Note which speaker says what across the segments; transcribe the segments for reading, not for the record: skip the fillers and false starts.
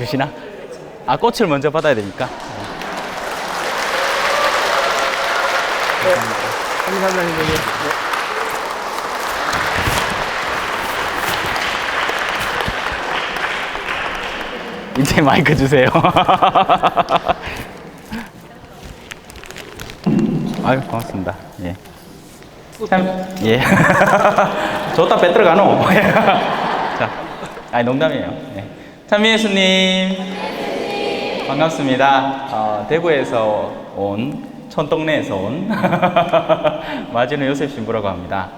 Speaker 1: 주시나? 아, 꽃을 먼저 받아야 되니까.
Speaker 2: 감사합니다.
Speaker 1: 이제 마이크 주세요. 아유, 고맙습니다. 예. 참, 예. 좋다 뺏들어 가노. 자, 아니, 농담이에요. 예. 찬미 예수님. 반갑습니다. 대구에서 온, 촌동네에서 온 마지노 요셉 신부라고 합니다.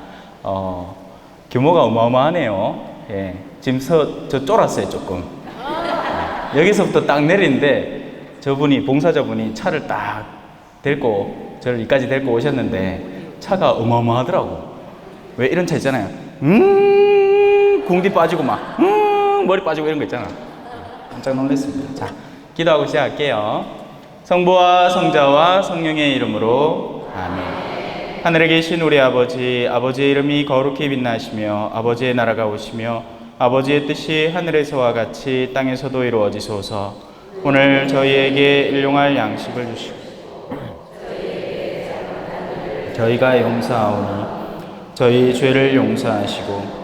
Speaker 1: 규모가 어마어마하네요. 예. 지금 저 쫄았어요, 조금. 여기서부터 딱 내리는데 저분이, 봉사자분이 차를 딱 데리고, 저를 여기까지 데리고 오셨는데 차가 어마어마하더라고. 왜 이런 차 있잖아요. 궁디 빠지고 막, 머리 빠지고 이런 거 있잖아. 깜짝 놀랐습니다. 자, 기도하고 시작할게요. 성부와 성자와 성령의 이름으로 아멘. 하늘에 계신 우리 아버지, 아버지의 이름이 거룩히 빛나시며 아버지의 나라가 오시며 아버지의 뜻이 하늘에서와 같이 땅에서도 이루어지소서. 오늘 저희에게 일용할 양식을 주시고 저희가 용서하오니 저희 죄를 용서하시고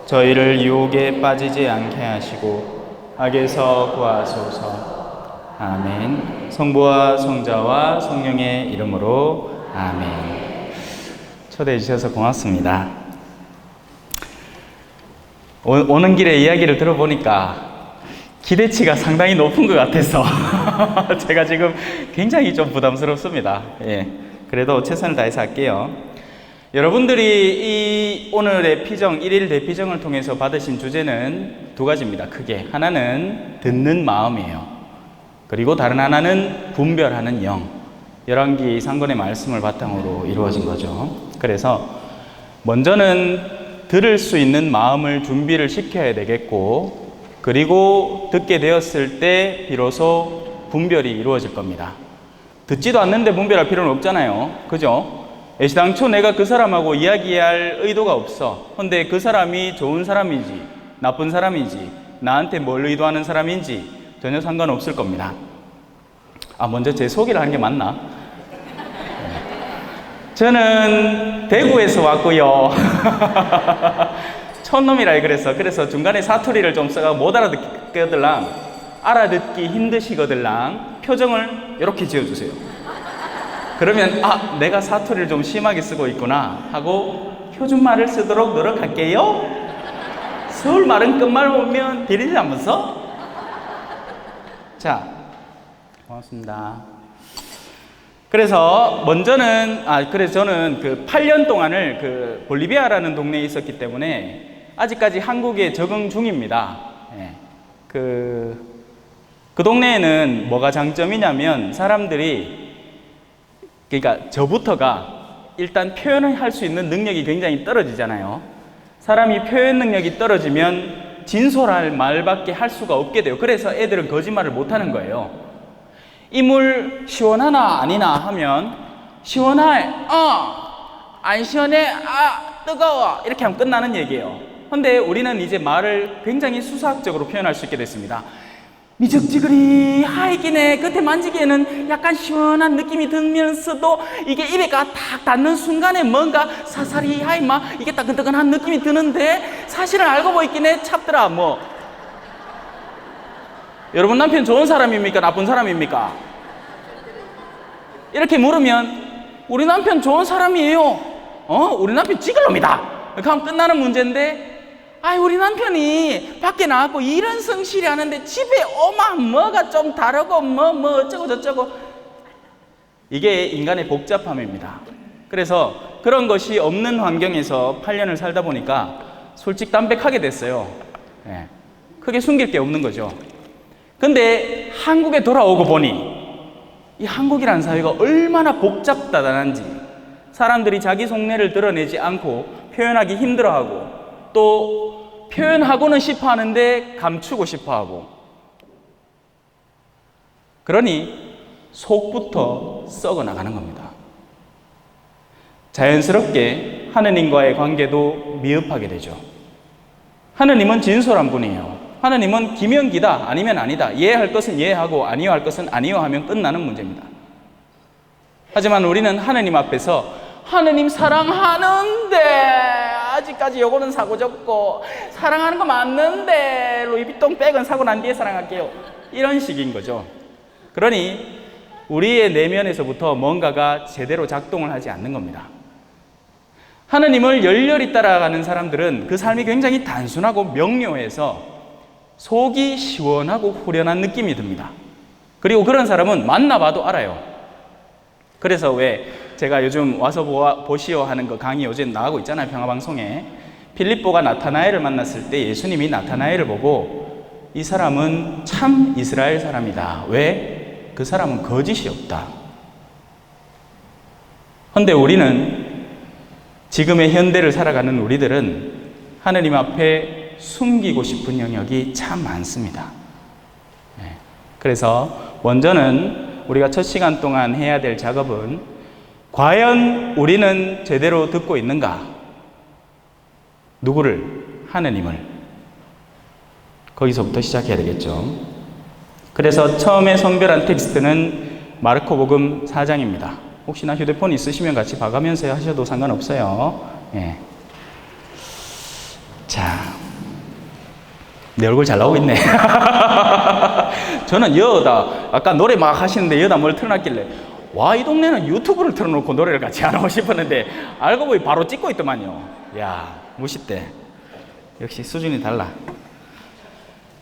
Speaker 1: 저희를 유혹에 빠지지 않게 하시고 악에서 구하소서. 아멘. 성부와 성자와 성령의 이름으로 아멘. 초대해 주셔서 고맙습니다. 오는 길에 이야기를 들어보니까 기대치가 상당히 높은 것 같아서 제가 지금 굉장히 좀 부담스럽습니다. 예. 그래도 최선을 다해서 할게요. 여러분들이 이 오늘의 피정, 1일 대피정을 통해서 받으신 주제는 두 가지입니다. 크게. 하나는 듣는 마음이에요. 그리고 다른 하나는 분별하는 영. 열왕기 상권의 말씀을 바탕으로 이루어진 거죠. 그래서 먼저는 들을 수 있는 마음을 준비를 시켜야 되겠고, 그리고 듣게 되었을 때 비로소 분별이 이루어질 겁니다. 듣지도 않는데 분별할 필요는 없잖아요. 그죠? 애시당초 내가 그 사람하고 이야기할 의도가 없어. 근데 그 사람이 좋은 사람인지 나쁜 사람인지 나한테 뭘 의도하는 사람인지 전혀 상관없을 겁니다. 먼저 제 소개를 하는 게 맞나? 저는 대구에서 왔고요. 촌놈이라 그래서 중간에 사투리를 좀 써가 못 알아듣거들랑, 알아듣기 힘드시거들랑 표정을 이렇게 지어주세요. 그러면 내가 사투리를 좀 심하게 쓰고 있구나 하고 표준말을 쓰도록 노력할게요. 서울말은 끝말 보면 비리지 않면서. 자, 고맙습니다. 그래서 먼저는 그래서 저는 그 8년 동안을 그 볼리비아라는 동네에 있었기 때문에 아직까지 한국에 적응 중입니다. 예. 그 동네에는 뭐가 장점이냐면 사람들이, 그러니까 저부터가 일단 표현을 할 수 있는 능력이 굉장히 떨어지잖아요. 사람이 표현 능력이 떨어지면 진솔할 말밖에 할 수가 없게 돼요. 그래서 애들은 거짓말을 못 하는 거예요. 이 물 시원하나 아니나 하면 시원해, 안 시원해, 뜨거워, 이렇게 하면 끝나는 얘기예요. 근데 우리는 이제 말을 굉장히 수사학적으로 표현할 수 있게 됐습니다. 미적지근히 하이기네, 겉에 만지기에는 약간 시원한 느낌이 들면서도 이게 입에 딱 닿는 순간에 뭔가 사사리 하이마 이게 따끈따끈한 느낌이 드는데 사실은 알고 보이기네 찹더라. 여러분 남편 좋은 사람입니까? 나쁜 사람입니까? 이렇게 물으면 우리 남편 좋은 사람이에요. 우리 남편 찌글놈이다. 이렇게 하면 끝나는 문제인데, 우리 남편이 밖에 나왔고 이런 성실히 하는데 집에 오면 뭐가 좀 다르고 뭐 어쩌고 저쩌고. 이게 인간의 복잡함입니다. 그래서 그런 것이 없는 환경에서 8년을 살다 보니까 솔직담백하게 됐어요. 예. 크게 숨길 게 없는 거죠. 근데 한국에 돌아오고 보니 이 한국이라는 사회가 얼마나 복잡다단한지, 사람들이 자기 속내를 드러내지 않고 표현하기 힘들어하고, 또 표현하고는 싶어 하는데 감추고 싶어 하고, 그러니 속부터 썩어 나가는 겁니다. 자연스럽게 하느님과의 관계도 미흡하게 되죠. 하느님은 진솔한 분이에요. 하나님은 기면기다, 아니면 아니다. 이해할 것은 이해하고 아니요 할 것은 아니요 하면 끝나는 문제입니다. 하지만 우리는 하나님 앞에서 하나님 사랑하는데 아직까지 요거는 사고 접고 사랑하는 거 맞는데 루이비통 백은 사고 난 뒤에 사랑할게요. 이런 식인 거죠. 그러니 우리의 내면에서부터 뭔가가 제대로 작동을 하지 않는 겁니다. 하나님을 열렬히 따라가는 사람들은 그 삶이 굉장히 단순하고 명료해서 속이 시원하고 후련한 느낌이 듭니다. 그리고 그런 사람은 만나봐도 알아요. 그래서 왜 제가 요즘 와서 보시오 하는 거 강의 요즘 나가고 있잖아요. 평화방송에. 필립보가 나타나엘을 만났을 때 예수님이 나타나엘을 보고 이 사람은 참 이스라엘 사람이다. 왜? 그 사람은 거짓이 없다. 그런데 우리는 지금의 현대를 살아가는 우리들은 하나님 앞에 숨기고 싶은 영역이 참 많습니다. 그래서 먼저는 우리가 첫 시간 동안 해야 될 작업은 과연 우리는 제대로 듣고 있는가? 누구를? 하나님을. 거기서부터 시작해야 되겠죠. 그래서 처음에 선별한 텍스트는 마르코복음 4장입니다. 혹시나 휴대폰 있으시면 같이 봐가면서 하셔도 상관없어요. 예. 자, 내 얼굴 잘 나오고 있네. 저는 여다 아까 노래 막 하시는데 여다 뭘 틀어놨길래 와, 이 동네는 유튜브를 틀어놓고 노래를 같이 안 하고 싶었는데 알고 보니 바로 찍고 있더만요. 야, 멋있대. 역시 수준이 달라.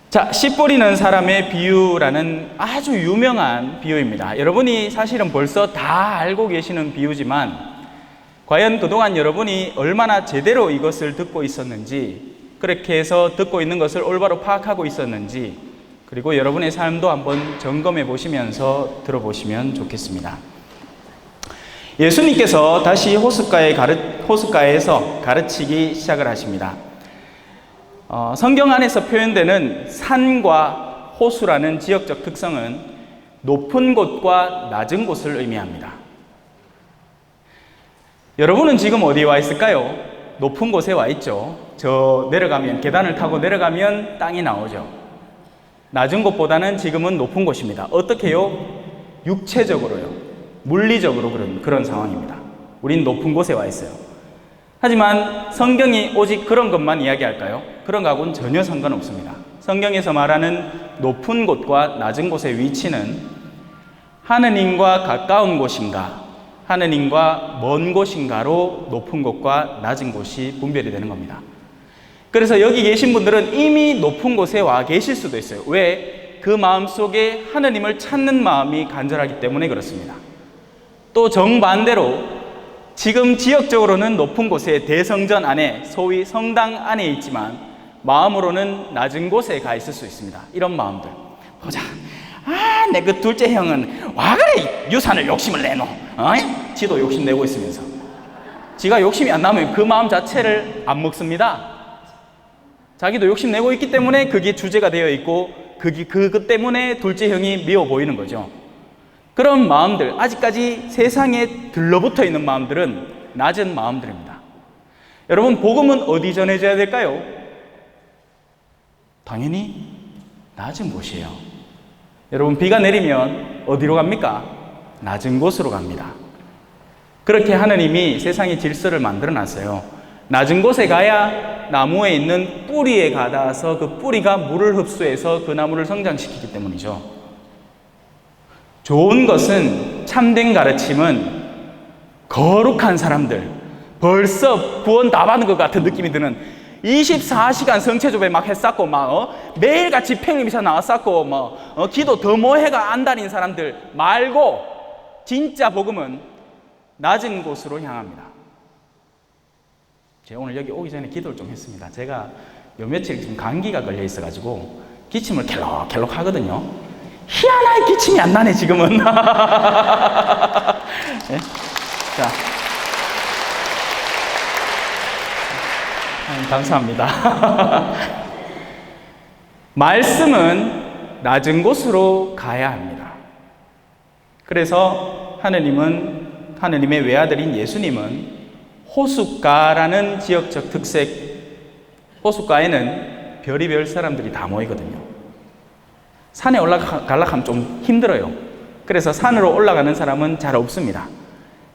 Speaker 1: 자, 씨 뿌리는 사람의 비유라는 아주 유명한 비유입니다. 여러분이 사실은 벌써 다 알고 계시는 비유지만 과연 그동안 여러분이 얼마나 제대로 이것을 듣고 있었는지, 그렇게 해서 듣고 있는 것을 올바로 파악하고 있었는지, 그리고 여러분의 삶도 한번 점검해 보시면서 들어보시면 좋겠습니다. 예수님께서 다시 호숫가에서 가르치기 시작을 하십니다. 성경 안에서 표현되는 산과 호수라는 지역적 특성은 높은 곳과 낮은 곳을 의미합니다. 여러분은 지금 어디에 와 있을까요? 높은 곳에 와 있죠. 저 내려가면, 계단을 타고 내려가면 땅이 나오죠. 낮은 곳보다는 지금은 높은 곳입니다. 어떻게요? 육체적으로요. 물리적으로 그런 상황입니다. 우린 높은 곳에 와 있어요. 하지만 성경이 오직 그런 것만 이야기할까요? 그런 거하고는 전혀 상관없습니다. 성경에서 말하는 높은 곳과 낮은 곳의 위치는 하느님과 가까운 곳인가, 하느님과 먼 곳인가로 높은 곳과 낮은 곳이 분별이 되는 겁니다. 그래서 여기 계신 분들은 이미 높은 곳에 와 계실 수도 있어요. 왜? 그 마음 속에 하느님을 찾는 마음이 간절하기 때문에 그렇습니다. 또 정반대로 지금 지역적으로는 높은 곳에 대성전 안에, 소위 성당 안에 있지만 마음으로는 낮은 곳에 가 있을 수 있습니다. 이런 마음들. 보자. 아, 내 그 둘째 형은 와 그래 유산을 욕심을 내노. 지도 욕심내고 있으면서. 지가 욕심이 안 나면 그 마음 자체를 안 먹습니다. 자기도 욕심내고 있기 때문에 그게 주제가 되어 있고 그것 때문에 둘째 형이 미워 보이는 거죠. 그런 마음들, 아직까지 세상에 들러붙어 있는 마음들은 낮은 마음들입니다. 여러분, 복음은 어디 전해져야 될까요? 당연히 낮은 곳이에요. 여러분, 비가 내리면 어디로 갑니까? 낮은 곳으로 갑니다. 그렇게 하느님이 세상의 질서를 만들어 놨어요. 낮은 곳에 가야 나무에 있는 뿌리에 가닿아서 그 뿌리가 물을 흡수해서 그 나무를 성장시키기 때문이죠. 좋은 것은, 참된 가르침은 거룩한 사람들, 벌써 구원 다 받은 것 같은 느낌이 드는 24시간 성체조배 막 했었고 매일같이 팽리미사 나왔었고 기도 더 뭐해가 안 다닌 사람들 말고 진짜 복음은 낮은 곳으로 향합니다. 제가 오늘 여기 오기 전에 기도를 좀 했습니다. 제가 요 며칠 지금 감기가 걸려 있어가지고 기침을 갤럭갤럭 하거든요. 희한하게 기침이 안 나네 지금은. 네? 자, 감사합니다. 말씀은 낮은 곳으로 가야 합니다. 그래서 하느님의 외아들인 예수님은 호숫가라는 지역적 특색, 호숫가에는 별의별 사람들이 다 모이거든요. 산에 올라가려고 하면 좀 힘들어요. 그래서 산으로 올라가는 사람은 잘 없습니다.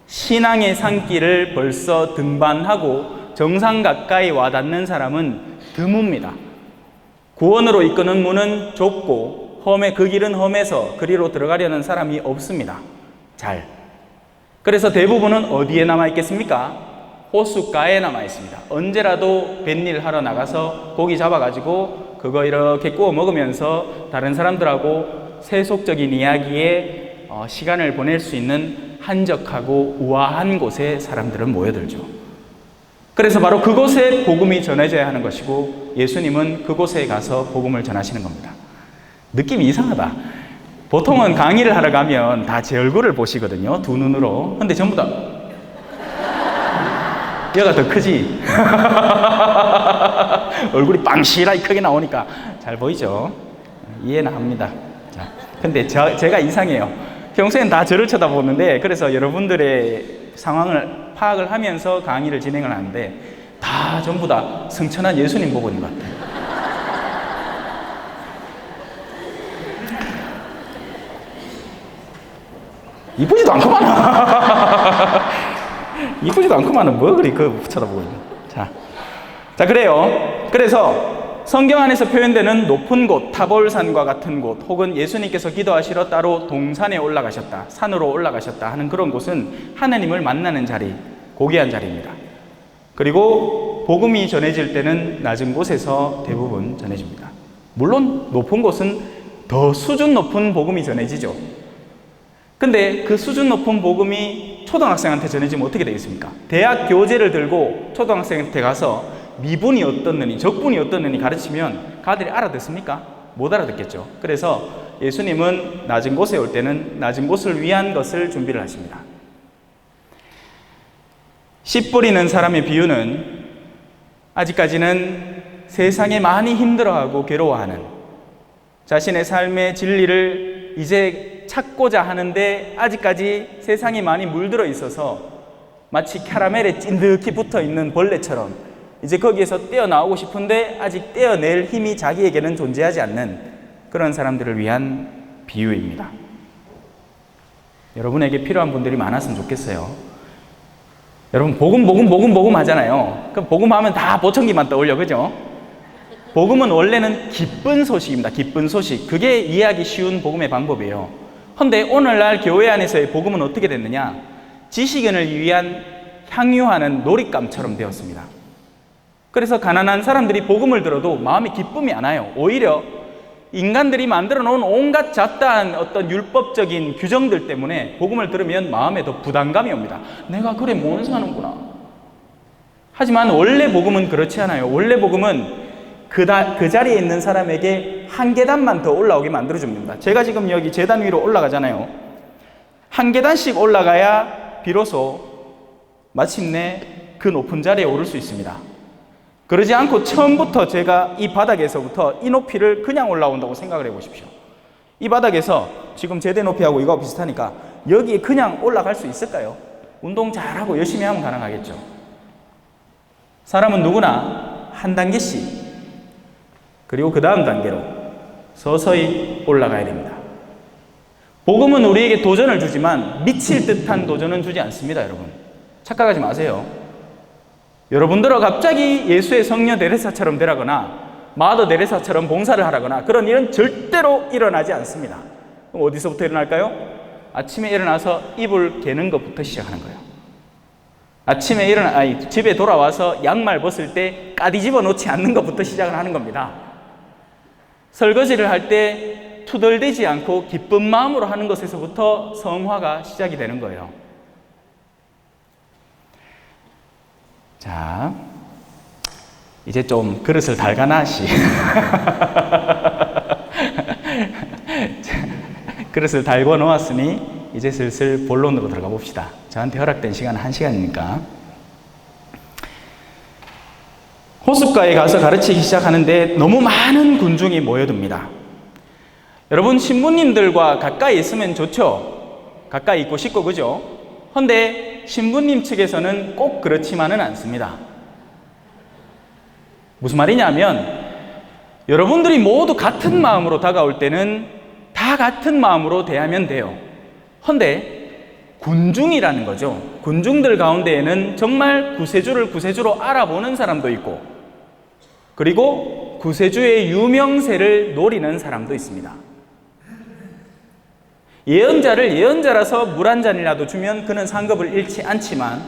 Speaker 1: 신앙의 산길을 벌써 등반하고 정상 가까이 와닿는 사람은 드뭅니다. 구원으로 이끄는 문은 좁고 그 길은 험해서 그리로 들어가려는 사람이 없습니다. 그래서 대부분은 어디에 남아 있겠습니까? 호숫가에 남아 있습니다. 언제라도 뱃일 하러 나가서 고기 잡아가지고 그거 이렇게 구워 먹으면서 다른 사람들하고 세속적인 이야기에 시간을 보낼 수 있는 한적하고 우아한 곳에 사람들은 모여들죠. 그래서 바로 그곳에 복음이 전해져야 하는 것이고 예수님은 그곳에 가서 복음을 전하시는 겁니다. 느낌이 이상하다. 보통은 강의를 하러 가면 다 제 얼굴을 보시거든요. 두 눈으로. 근데 전부 다 얘가 더 크지? 얼굴이 빵실하게 크게 나오니까 잘 보이죠? 이해는 합니다. 자, 근데 제가 이상해요. 평소엔 다 저를 쳐다보는데 그래서 여러분들의 상황을 파악을 하면서 강의를 진행을 하는데 다 전부 다 성천한 예수님 보고 있는 것 같아요. 이쁘지도 않구만. 이쁘지도 않구만. 뭐 그리 쳐다보고 있는. 자, 그래요. 그래서 성경 안에서 표현되는 높은 곳, 타볼산과 같은 곳, 혹은 예수님께서 기도하시러 따로 동산에 올라가셨다, 산으로 올라가셨다 하는 그런 곳은 하나님을 만나는 자리, 고귀한 자리입니다. 그리고 복음이 전해질 때는 낮은 곳에서 대부분 전해집니다. 물론 높은 곳은 더 수준 높은 복음이 전해지죠. 근데 그 수준 높은 복음이 초등학생한테 전해지면 어떻게 되겠습니까? 대학 교재를 들고 초등학생한테 가서 미분이 어떻느니 적분이 어떻느니 가르치면 가들이 알아듣습니까? 못 알아듣겠죠. 그래서 예수님은 낮은 곳에 올 때는 낮은 곳을 위한 것을 준비를 하십니다. 씨 뿌리는 사람의 비유는 아직까지는 세상에 많이 힘들어하고 괴로워하는, 자신의 삶의 진리를 이제 찾고자 하는데 아직까지 세상이 많이 물들어 있어서 마치 캐러멜에 찐득히 붙어 있는 벌레처럼 이제 거기에서 떼어나오고 싶은데 아직 떼어낼 힘이 자기에게는 존재하지 않는 그런 사람들을 위한 비유입니다. 여러분에게 필요한 분들이 많았으면 좋겠어요. 여러분 복음 하잖아요. 그럼 복음하면 다 보청기만 떠올려, 그죠? 복음은 원래는 기쁜 소식입니다. 기쁜 소식. 그게 이해하기 쉬운 복음의 방법이에요. 그런데 오늘날 교회 안에서의 복음은 어떻게 됐느냐? 지식인을 위한 향유하는 놀잇감처럼 되었습니다. 그래서 가난한 사람들이 복음을 들어도 마음에 기쁨이 안 와요. 오히려 인간들이 만들어 놓은 온갖 잡다한 어떤 율법적인 규정들 때문에 복음을 들으면 마음에 더 부담감이 옵니다. 내가 그래 못 사는구나. 하지만 원래 복음은 그렇지 않아요. 원래 복음은 그 자리에 있는 사람에게 한 계단만 더 올라오게 만들어줍니다. 제가 지금 여기 제단 위로 올라가잖아요. 한 계단씩 올라가야 비로소 마침내 그 높은 자리에 오를 수 있습니다. 그러지 않고 처음부터 제가 이 바닥에서부터 이 높이를 그냥 올라온다고 생각을 해보십시오. 이 바닥에서 지금 제대 높이하고 이거하고 비슷하니까 여기에 그냥 올라갈 수 있을까요? 운동 잘하고 열심히 하면 가능하겠죠. 사람은 누구나 한 단계씩, 그리고 그 다음 단계로 서서히 올라가야 됩니다. 복음은 우리에게 도전을 주지만 미칠 듯한 도전은 주지 않습니다. 여러분 착각하지 마세요. 여러분들은 갑자기 예수의 성녀 데레사처럼 되라거나 마더 데레사처럼 봉사를 하라거나 그런 일은 절대로 일어나지 않습니다. 그럼 어디서부터 일어날까요? 아침에 일어나서 이불 개는 것부터 시작하는 거예요. 아침에 집에 돌아와서 양말 벗을 때 까디 집어놓지 않는 것부터 시작을 하는 겁니다. 설거지를 할 때 투덜대지 않고 기쁜 마음으로 하는 것에서부터 성화가 시작이 되는 거예요. 자, 이제 좀 그릇을 달가나시. 그릇을 달궈 놓았으니 이제 슬슬 본론으로 들어가 봅시다. 저한테 허락된 시간은 1시간이니까. 호숫가에 가서 가르치기 시작하는데 너무 많은 군중이 모여듭니다. 여러분 신부님들과 가까이 있으면 좋죠. 가까이 있고 싶고, 그죠? 그런데 신부님 측에서는 꼭 그렇지만은 않습니다. 무슨 말이냐면 여러분들이 모두 같은 마음으로 다가올 때는 다 같은 마음으로 대하면 돼요. 헌데 군중이라는 거죠. 군중들 가운데에는 정말 구세주로 알아보는 사람도 있고, 그리고 구세주의 유명세를 노리는 사람도 있습니다. 예언자를 예언자라서 물 한 잔이라도 주면 그는 상급을 잃지 않지만,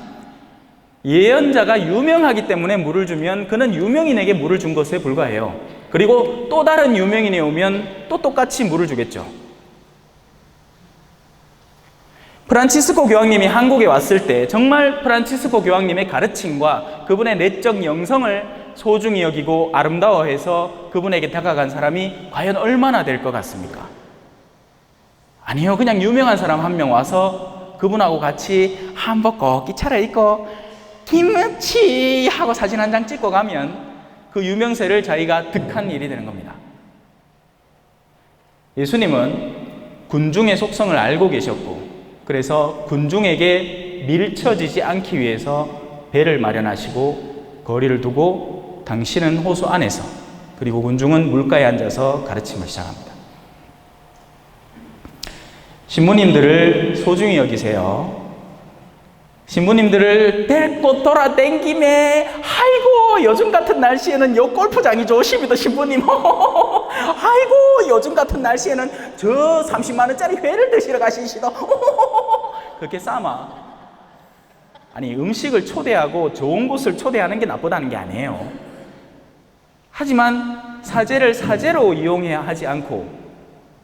Speaker 1: 예언자가 유명하기 때문에 물을 주면 그는 유명인에게 물을 준 것에 불과해요. 그리고 또 다른 유명인이 오면 또 똑같이 물을 주겠죠. 프란치스코 교황님이 한국에 왔을 때 정말 프란치스코 교황님의 가르침과 그분의 내적 영성을 소중히 여기고 아름다워해서 그분에게 다가간 사람이 과연 얼마나 될 것 같습니까? 아니요, 그냥 유명한 사람 한 명 와서 그분하고 같이 한복 곱게 차려입고 김치 하고 사진 한 장 찍고 가면 그 유명세를 자기가 득한 일이 되는 겁니다. 예수님은 군중의 속성을 알고 계셨고, 그래서 군중에게 밀쳐지지 않기 위해서 배를 마련하시고 거리를 두고 당신은 호수 안에서, 그리고 군중은 물가에 앉아서 가르침을 시작합니다. 신부님들을 소중히 여기세요. 신부님들을 데리고 돌아댕김에, 아이고 요즘 같은 날씨에는 요 골프장이 좋으십니다 신부님. 아이고 요즘 같은 날씨에는 저 30만 원짜리 회를 드시러 가시시다. 그렇게 싸마. 아니, 음식을 초대하고 좋은 곳을 초대하는 게 나쁘다는 게 아니에요. 하지만 사제를 사제로 이용해야 하지 않고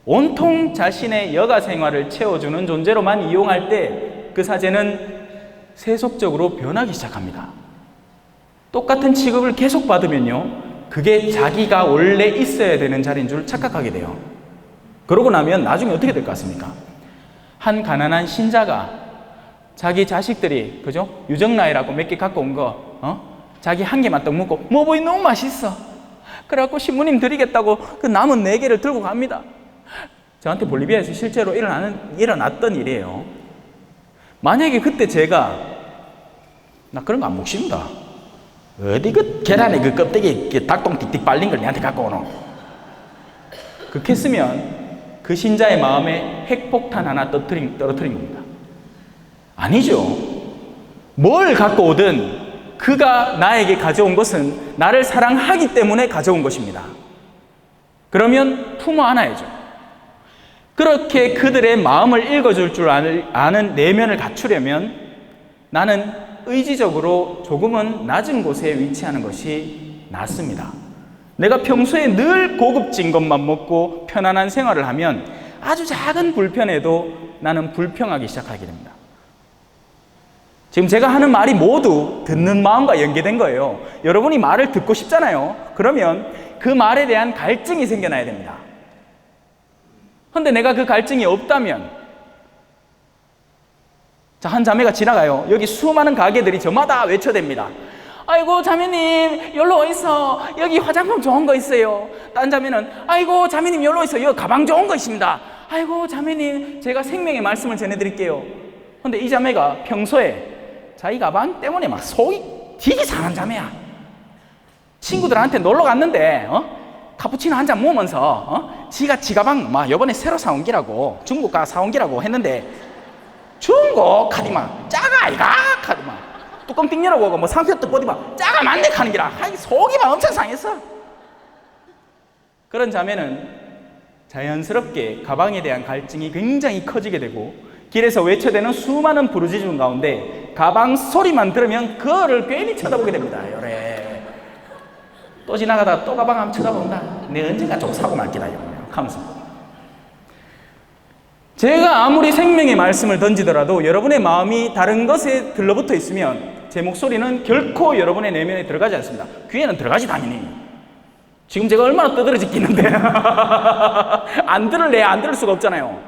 Speaker 1: 온통 자신의 여가 생활을 채워주는 존재로만 이용할 때 그 사제는 세속적으로 변하기 시작합니다. 똑같은 취급을 계속 받으면요, 그게 자기가 원래 있어야 되는 자리인 줄 착각하게 돼요. 그러고 나면 나중에 어떻게 될 것 같습니까? 한 가난한 신자가 자기 자식들이, 그죠? 유정라이라고 몇 개 갖고 온 거, 자기 한 개만 떡 먹고, 뭐이 너무 맛있어. 그래갖고 신부님 드리겠다고 그 남은 4개를 들고 갑니다. 저한테 볼리비아에서 실제로 일어났던 일이에요. 만약에 그때 제가, 나 그런 거 안 먹습니다. 어디 그 계란에 그 껍데기 닭똥 틱틱 빨린 걸 내한테 갖고 오노? 그렇게 했으면 그 신자의 마음에 핵폭탄 하나 떨어뜨린 겁니다. 아니죠. 뭘 갖고 오든 그가 나에게 가져온 것은 나를 사랑하기 때문에 가져온 것입니다. 그러면 품어 안아야죠. 그렇게 그들의 마음을 읽어줄 줄 아는 내면을 갖추려면 나는 의지적으로 조금은 낮은 곳에 위치하는 것이 낫습니다. 내가 평소에 늘 고급진 것만 먹고 편안한 생활을 하면 아주 작은 불편에도 나는 불평하기 시작하게 됩니다. 지금 제가 하는 말이 모두 듣는 마음과 연계된 거예요. 여러분이 말을 듣고 싶잖아요. 그러면 그 말에 대한 갈증이 생겨나야 됩니다. 그런데 내가 그 갈증이 없다면, 자, 한 자매가 지나가요. 여기 수많은 가게들이 저마다 외쳐댑니다. 아이고 자매님 여기로 어있어, 여기 화장품 좋은 거 있어요. 딴 자매는 아이고 자매님 여기로 어있어, 여기 가방 좋은 거 있습니다. 아이고 자매님 제가 생명의 말씀을 전해드릴게요. 그런데 이 자매가 평소에 자기 가방 때문에 막 속이 되게 상한 자매야. 친구들한테 놀러 갔는데 카푸치노 한 잔 먹으면서 지가 지 가방 막 요번에 새로 사온 기라고, 중국 가 사온 기라고 했는데 중국 카디마 짜가 아이가 카디마 뚜껑 띵 열어보고 뭐 상표 뜯고 어디 봐 짜가 맞네 카는 기라. 속이 막 엄청 상했어. 그런 자매는 자연스럽게 가방에 대한 갈증이 굉장히 커지게 되고, 길에서 외쳐대는 수많은 부르짖음 가운데 가방 소리만 들으면 그거를 괜히 쳐다보게 됩니다. 요래 또 지나가다가 또 가방 한번 쳐다본다. 내 언젠가 좀 사고 말기다 하면서. 제가 아무리 생명의 말씀을 던지더라도 여러분의 마음이 다른 것에 들러붙어 있으면 제 목소리는 결코 여러분의 내면에 들어가지 않습니다. 귀에는 들어가지 당연히. 지금 제가 얼마나 떠들어짓기는데 안 들을래? 안 들을 수가 없잖아요.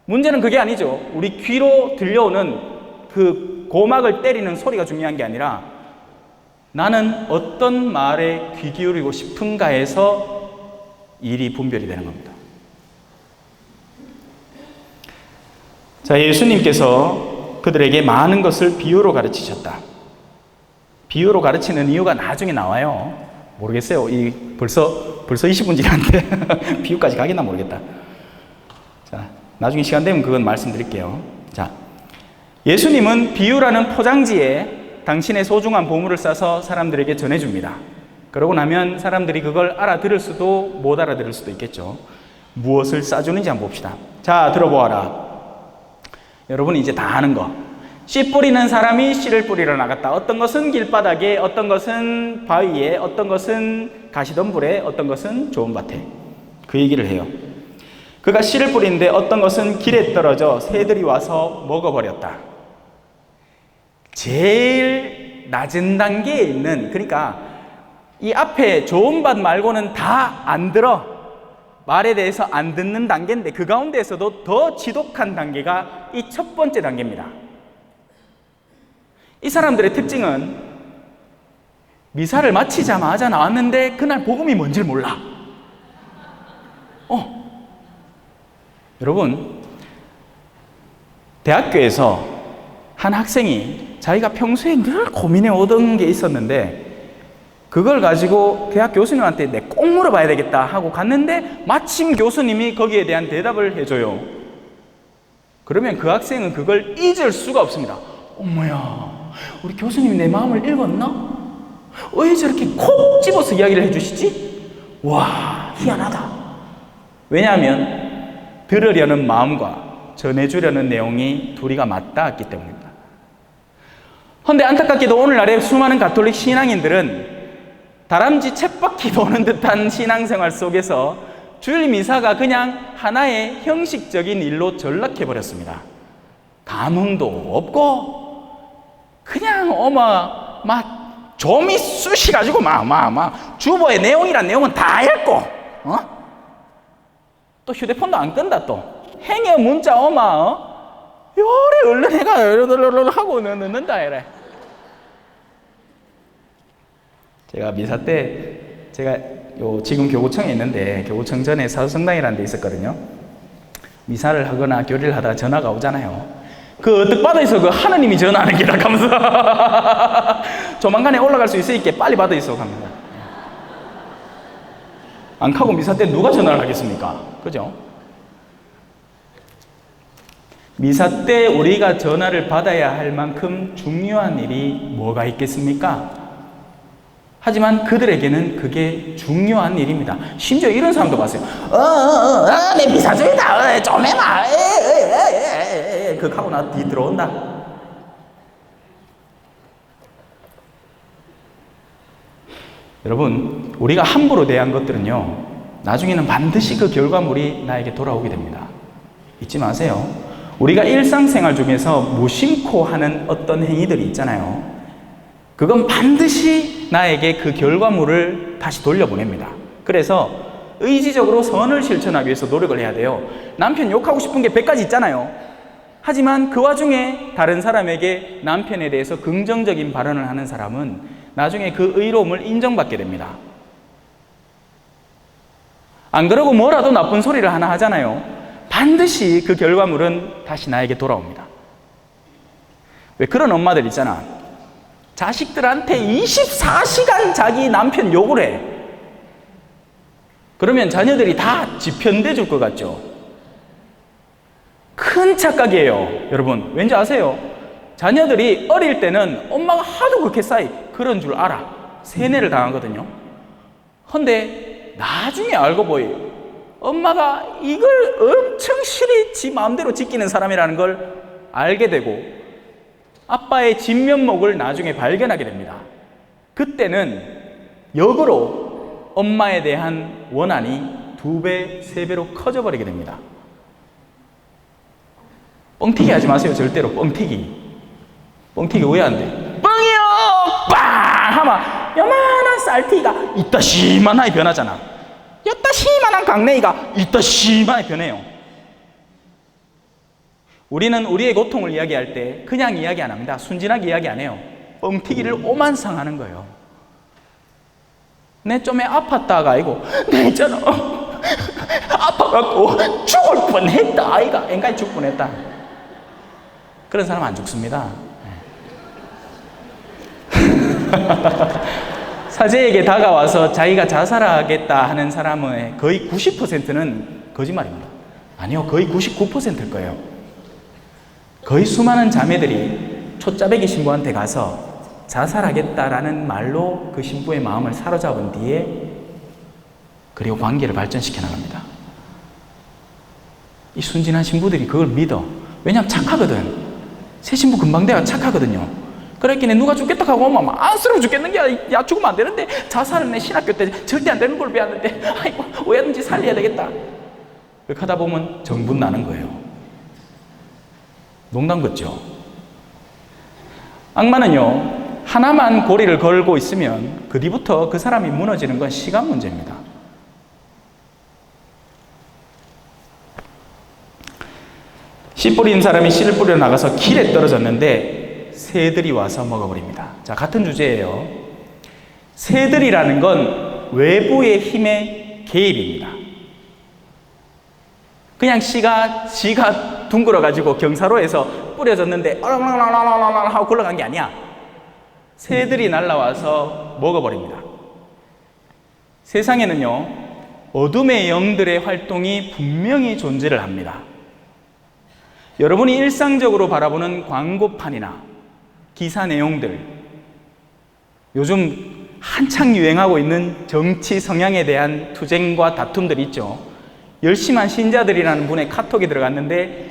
Speaker 1: 문제는 그게 아니죠. 우리 귀로 들려오는 그 고막을 때리는 소리가 중요한 게 아니라 나는 어떤 말에 귀 기울이고 싶은가에서 일이 분별이 되는 겁니다. 자, 예수님께서 그들에게 많은 것을 비유로 가르치셨다. 비유로 가르치는 이유가 나중에 나와요. 모르겠어요. 벌써 벌써 20분 지났는데 비유까지 가겠나 모르겠다. 자, 나중에 시간 되면 그건 말씀드릴게요. 자, 예수님은 비유라는 포장지에 당신의 소중한 보물을 싸서 사람들에게 전해줍니다. 그러고 나면 사람들이 그걸 알아들을 수도 못 알아들을 수도 있겠죠. 무엇을 싸주는지 한번 봅시다. 자, 들어보아라. 여러분이 이제 다 아는 거. 씨 뿌리는 사람이 씨를 뿌리러 나갔다. 어떤 것은 길바닥에, 어떤 것은 바위에, 어떤 것은 가시덤불에, 어떤 것은 좋은 밭에. 그 얘기를 해요. 그가 씨를 뿌리는데 어떤 것은 길에 떨어져 새들이 와서 먹어버렸다. 제일 낮은 단계에 있는, 그러니까 이 앞에 좋은 밭 말고는 다 안 들어. 말에 대해서 안 듣는 단계인데 그 가운데에서도 더 지독한 단계가 이 첫 번째 단계입니다. 이 사람들의 특징은 미사를 마치자마자 나왔는데 그날 복음이 뭔지를 몰라. 여러분, 대학교에서 한 학생이 자기가 평소에 늘 고민해 오던 게 있었는데 그걸 가지고 대학 교수님한테 내 꼭 물어봐야 되겠다 하고 갔는데 마침 교수님이 거기에 대한 대답을 해줘요. 그러면 그 학생은 그걸 잊을 수가 없습니다. 어머야, 우리 교수님이 내 마음을 읽었나? 왜 저렇게 콕 집어서 이야기를 해주시지? 와, 희한하다. 왜냐하면 들으려는 마음과 전해주려는 내용이 둘이가 맞닿았기 때문입니다. 그런데 안타깝게도 오늘날의 수많은 가톨릭 신앙인들은 다람쥐 쳇바퀴 도는 듯한 신앙생활 속에서 주일 미사가 그냥 하나의 형식적인 일로 전락해버렸습니다. 감흥도 없고 그냥 좀이 쑤시가지고 주보의 내용이란 내용은 다 읽고 또 휴대폰도 안 끈다. 또 행여 문자 요래 얼른 해가 하고 넣는다 이래. 제가 미사 때 제가 지금 교구청에 있는데 교구청 전에 사도성당이라는 데 있었거든요. 미사를 하거나 교리를 하다가 전화가 오잖아요. 그 뜻받아있어. 그 하느님이 전화하는 기라 하면서 조만간에 올라갈 수 있으니까 빨리 받아있어 합니다. 안 가고 미사 때 누가 전화를 하겠습니까? 그죠? 미사 때 우리가 전화를 받아야 할 만큼 중요한 일이 뭐가 있겠습니까? 하지만 그들에게는 그게 중요한 일입니다. 심지어 이런 사람도 봤어요. 내 미사 중이다. 좀 해봐. 그거 하고 나 뒤 들어온다. 여러분, 우리가 함부로 대한 것들은요, 나중에는 반드시 그 결과물이 나에게 돌아오게 됩니다. 잊지 마세요. 우리가 일상생활 중에서 무심코 하는 어떤 행위들이 있잖아요. 그건 반드시 나에게 그 결과물을 다시 돌려보냅니다. 그래서 의지적으로 선을 실천하기 위해서 노력을 해야 돼요. 남편 욕하고 싶은 게 100가지 있잖아요. 하지만 그 와중에 다른 사람에게 남편에 대해서 긍정적인 발언을 하는 사람은 나중에 그 의로움을 인정받게 됩니다. 안 그러고 뭐라도 나쁜 소리를 하나 하잖아요. 반드시 그 결과물은 다시 나에게 돌아옵니다. 왜 그런 엄마들 있잖아. 자식들한테 24시간 자기 남편 욕을 해. 그러면 자녀들이 다 지편돼 줄 것 같죠? 큰 착각이에요. 여러분, 왠지 아세요? 자녀들이 어릴 때는 엄마가 하도 그렇게 그런 줄 알아. 세뇌를 당하거든요. 근데 나중에 알고 보여요. 엄마가 이걸 엄청 실히 지 마음대로 지키는 사람이라는 걸 알게 되고 아빠의 진면목을 나중에 발견하게 됩니다. 그때는 역으로 엄마에 대한 원한이 2배, 3배로 커져버리게 됩니다. 뻥튀기 하지 마세요. 절대로 뻥튀기. 뻥튀기 왜 안 돼? 뻥이요! 빵! 하면 요만한 쌀튀기가 이따시만하게 변하잖아. 이따시만한 강냉이가 이따시만하게 변해요. 우리는 우리의 고통을 이야기할 때 그냥 이야기 안 합니다. 순진하게 이야기 안 해요. 뻥튀기를 오만상하는 거예요. 내 좀에 아팠다가 아니고 내 있잖아 아파갖고 죽을 뻔했다 아이가 앵간히 죽을 뻔했다. 그런 사람 안 죽습니다. 사제에게 다가와서 자기가 자살하겠다 하는 사람의 거의 90%는 거짓말입니다. 아니요, 거의 99%일 거예요. 거의 수많은 자매들이 촛자배기 신부한테 가서 자살하겠다라는 말로 그 신부의 마음을 사로잡은 뒤에 그리고 관계를 발전시켜 나갑니다. 이 순진한 신부들이 그걸 믿어. 왜냐하면 착하거든. 새 신부 금방 돼야 착하거든요. 그랬기에 누가 죽겠다 하고 오면 안쓰러워 죽겠는 게 야 죽으면 안 되는데 자살은 내 신학교 때 절대 안 되는 걸 배웠는데 아이고 왜든지 살려야 되겠다. 그렇게 하다 보면 정분 나는 거예요. 농담 같죠? 악마는요 하나만 고리를 걸고 있으면 그 뒤부터 그 사람이 무너지는 건 시간 문제입니다. 씨 뿌린 사람이 씨를 뿌려 나가서 길에 떨어졌는데 새들이 와서 먹어버립니다. 자, 같은 주제예요. 새들이라는 건 외부의 힘의 개입입니다. 그냥 씨가 지가 둥글어가지고 경사로에서 뿌려졌는데 하고 굴러간 게 아니야. 새들이 날아와서 먹어버립니다. 세상에는요 어둠의 영들의 활동이 분명히 존재를 합니다. 여러분이 일상적으로 바라보는 광고판이나 기사 내용들, 요즘 한창 유행하고 있는 정치 성향에 대한 투쟁과 다툼들이 있죠. 열심한 신자들이라는 분의 카톡이 들어갔는데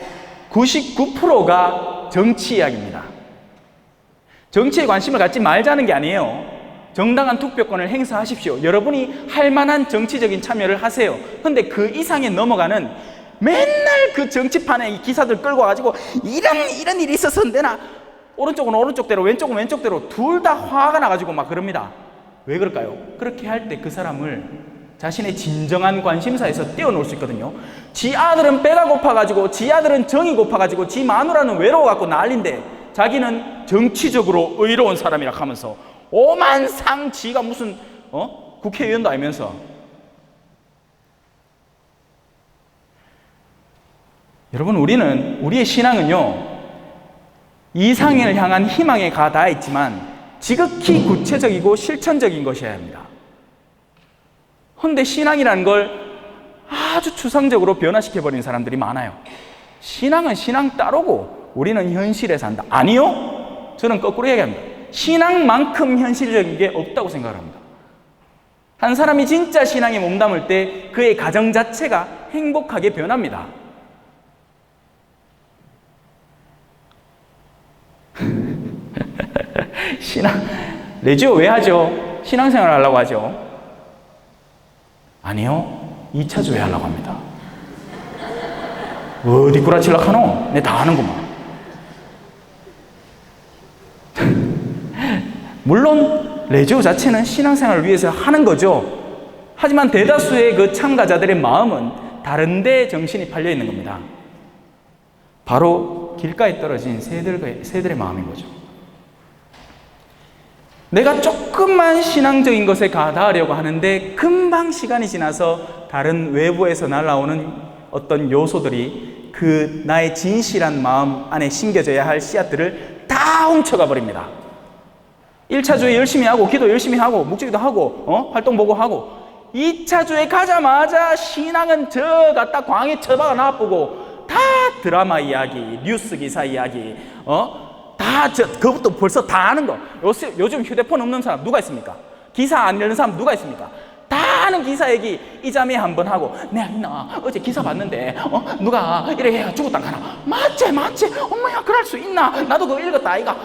Speaker 1: 99%가 정치 이야기입니다. 정치에 관심을 갖지 말자는 게 아니에요. 정당한 투표권을 행사하십시오. 여러분이 할 만한 정치적인 참여를 하세요. 그런데 그 이상에 넘어가는 맨날 그 정치판에 이 기사들 끌고 와가지고 이런 일이 있었었는데 나 오른쪽은 오른쪽대로 왼쪽은 왼쪽대로 둘 다 화가 나가지고 막 그럽니다. 왜 그럴까요? 그렇게 할 때 그 사람을 자신의 진정한 관심사에서 떼어놓을 수 있거든요. 지 아들은 배가 고파가지고 지 아들은 정이 고파가지고 지 마누라는 외로워갖고 난린데 자기는 정치적으로 의로운 사람이라 하면서 오만상 지가 무슨 국회의원도 아니면서. 여러분 우리의 신앙은요 이상을 향한 희망에 가닿아 있지만 지극히 구체적이고 실천적인 것이어야 합니다. 그런데 신앙이라는 걸 아주 추상적으로 변화시켜버린 사람들이 많아요. 신앙은 신앙 따르고 우리는 현실에 산다. 아니요, 저는 거꾸로 얘기합니다. 신앙만큼 현실적인 게 없다고 생각합니다. 한 사람이 진짜 신앙에 몸담을 때 그의 가정 자체가 행복하게 변합니다. 레지오 왜 하죠? 신앙생활 하려고 하죠? 아니요, 2차 조회 하려고 합니다. 어디 구라치려고 하노? 내 다 아는구만. 물론 레지오 자체는 신앙생활을 위해서 하는 거죠. 하지만 대다수의 그 참가자들의 마음은 다른 데 정신이 팔려 있는 겁니다. 바로 길가에 떨어진 새들의 마음인 거죠. 내가 조금만 신앙적인 것에 가닿으려고 하는데 금방 시간이 지나서 다른 외부에서 날아오는 어떤 요소들이 그 나의 진실한 마음 안에 심겨져야 할 씨앗들을 다 훔쳐가 버립니다. 1차 주에 열심히 하고 기도 열심히 하고 묵주기도 하고 활동 보고 하고 2차 주에 가자마자 신앙은 저 갖다 광에 처박아 놔보고 다 드라마 이야기, 뉴스 기사 이야기, 그것도 벌써 다 아는 거. 요즘 휴대폰 없는 사람 누가 있습니까? 기사 안 읽는 사람 누가 있습니까? 다 아는 기사 얘기 이 자매 한번 하고 내가 어제 기사 봤는데 누가 이래 해야 죽었다 가나 맞지 엄마야 그럴 수 있나 나도 그거 읽었다 아이가.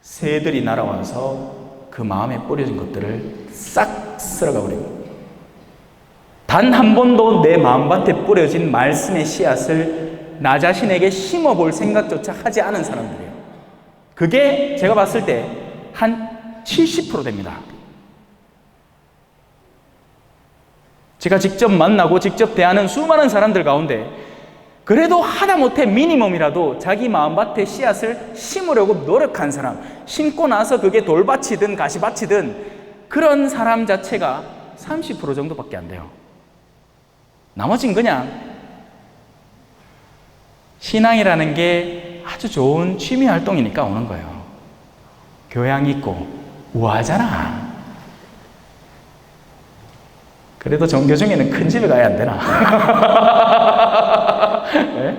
Speaker 1: 새들이 날아와서 그 마음에 뿌려진 것들을 싹 쓸어가 버립니다. 단 한 번도 내 마음밭에 뿌려진 말씀의 씨앗을 나 자신에게 심어볼 생각조차 하지 않은 사람들이에요. 그게 제가 봤을 때 한 70% 됩니다. 제가 직접 만나고 직접 대하는 수많은 사람들 가운데 그래도 하다못해 미니멈이라도 자기 마음밭에 씨앗을 심으려고 노력한 사람, 심고 나서 그게 돌밭이든 가시밭이든 그런 사람 자체가 30% 정도밖에 안 돼요. 나머진 그냥 신앙이라는 게 아주 좋은 취미 활동이니까 오는 거예요. 교양 있고 우아하잖아. 그래도 종교 중에는 큰 집에 가야 안 되나? 네?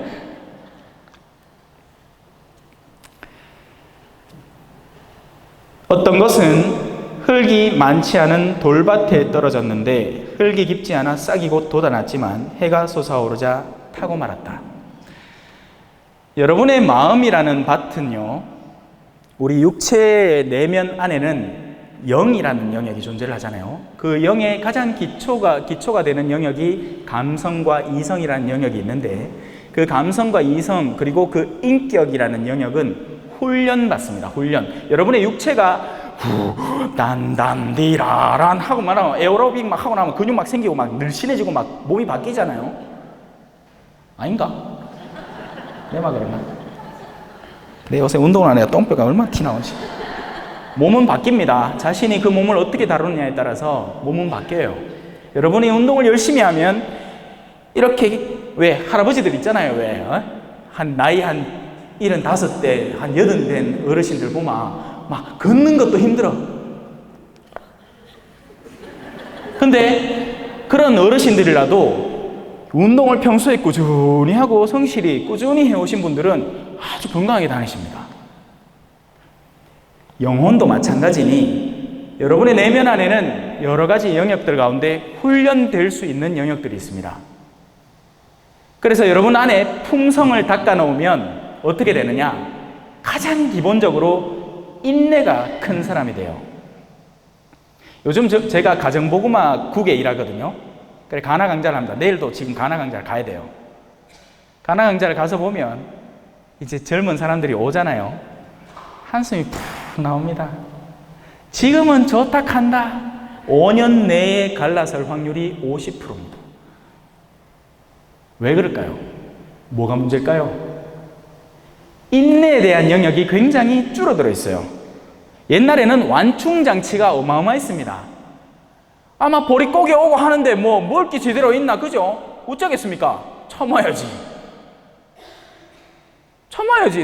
Speaker 1: 어떤 것은 흙이 많지 않은 돌밭에 떨어졌는데 흙이 깊지 않아 싹이 곧 돋아났지만 해가 솟아오르자 타고 말았다. 여러분의 마음이라는 밭은요, 우리 육체의 내면 안에는 영이라는 영역이 존재를 하잖아요. 그 영의 가장 기초가 되는 영역이 감성과 이성이라는 영역이 있는데, 그 감성과 이성 그리고 그 인격이라는 영역은 훈련받습니다. 훈련. 여러분의 육체가 단단디라란 하고 말하면 에어로빅 막 하고 나면 근육 막 생기고 막 늘씬해지고 막 몸이 바뀌잖아요. 아닌가? 내가 그랬나? 내 요새 운동을 안 해야 똥뼈가 얼마나 튀나오지. 몸은 바뀝니다. 자신이 그 몸을 어떻게 다루느냐에 따라서 몸은 바뀌어요. 여러분이 운동을 열심히 하면 이렇게, 왜 할아버지들 있잖아요. 왜 한 나이 한 75대 한 80 된 어르신들 보면 막 걷는 것도 힘들어. 근데 그런 어르신들이라도 운동을 평소에 꾸준히 하고 성실히 꾸준히 해오신 분들은 아주 건강하게 다니십니다. 영혼도 마찬가지니 여러분의 내면 안에는 여러 가지 영역들 가운데 훈련될 수 있는 영역들이 있습니다. 그래서 여러분 안에 품성을 닦아 놓으면 어떻게 되느냐? 가장 기본적으로 인내가 큰 사람이 돼요. 요즘 제가 가정보그마 국에 일하거든요. 그래, 가나 강좌를 합니다. 내일도 지금 가나 강좌를 가야 돼요. 가나 강좌를 가서 보면 이제 젊은 사람들이 오잖아요. 한숨이 푹 나옵니다. 지금은 좋다 한다. 5년 내에 갈라설 확률이 50%입니다. 왜 그럴까요? 뭐가 문제일까요? 인내에 대한 영역이 굉장히 줄어들어 있어요. 옛날에는 완충장치가 어마어마했습니다. 아마 보릿고개 오고 하는데 뭐 먹을 게 제대로 있나, 그죠? 어쩌겠습니까? 참아야지.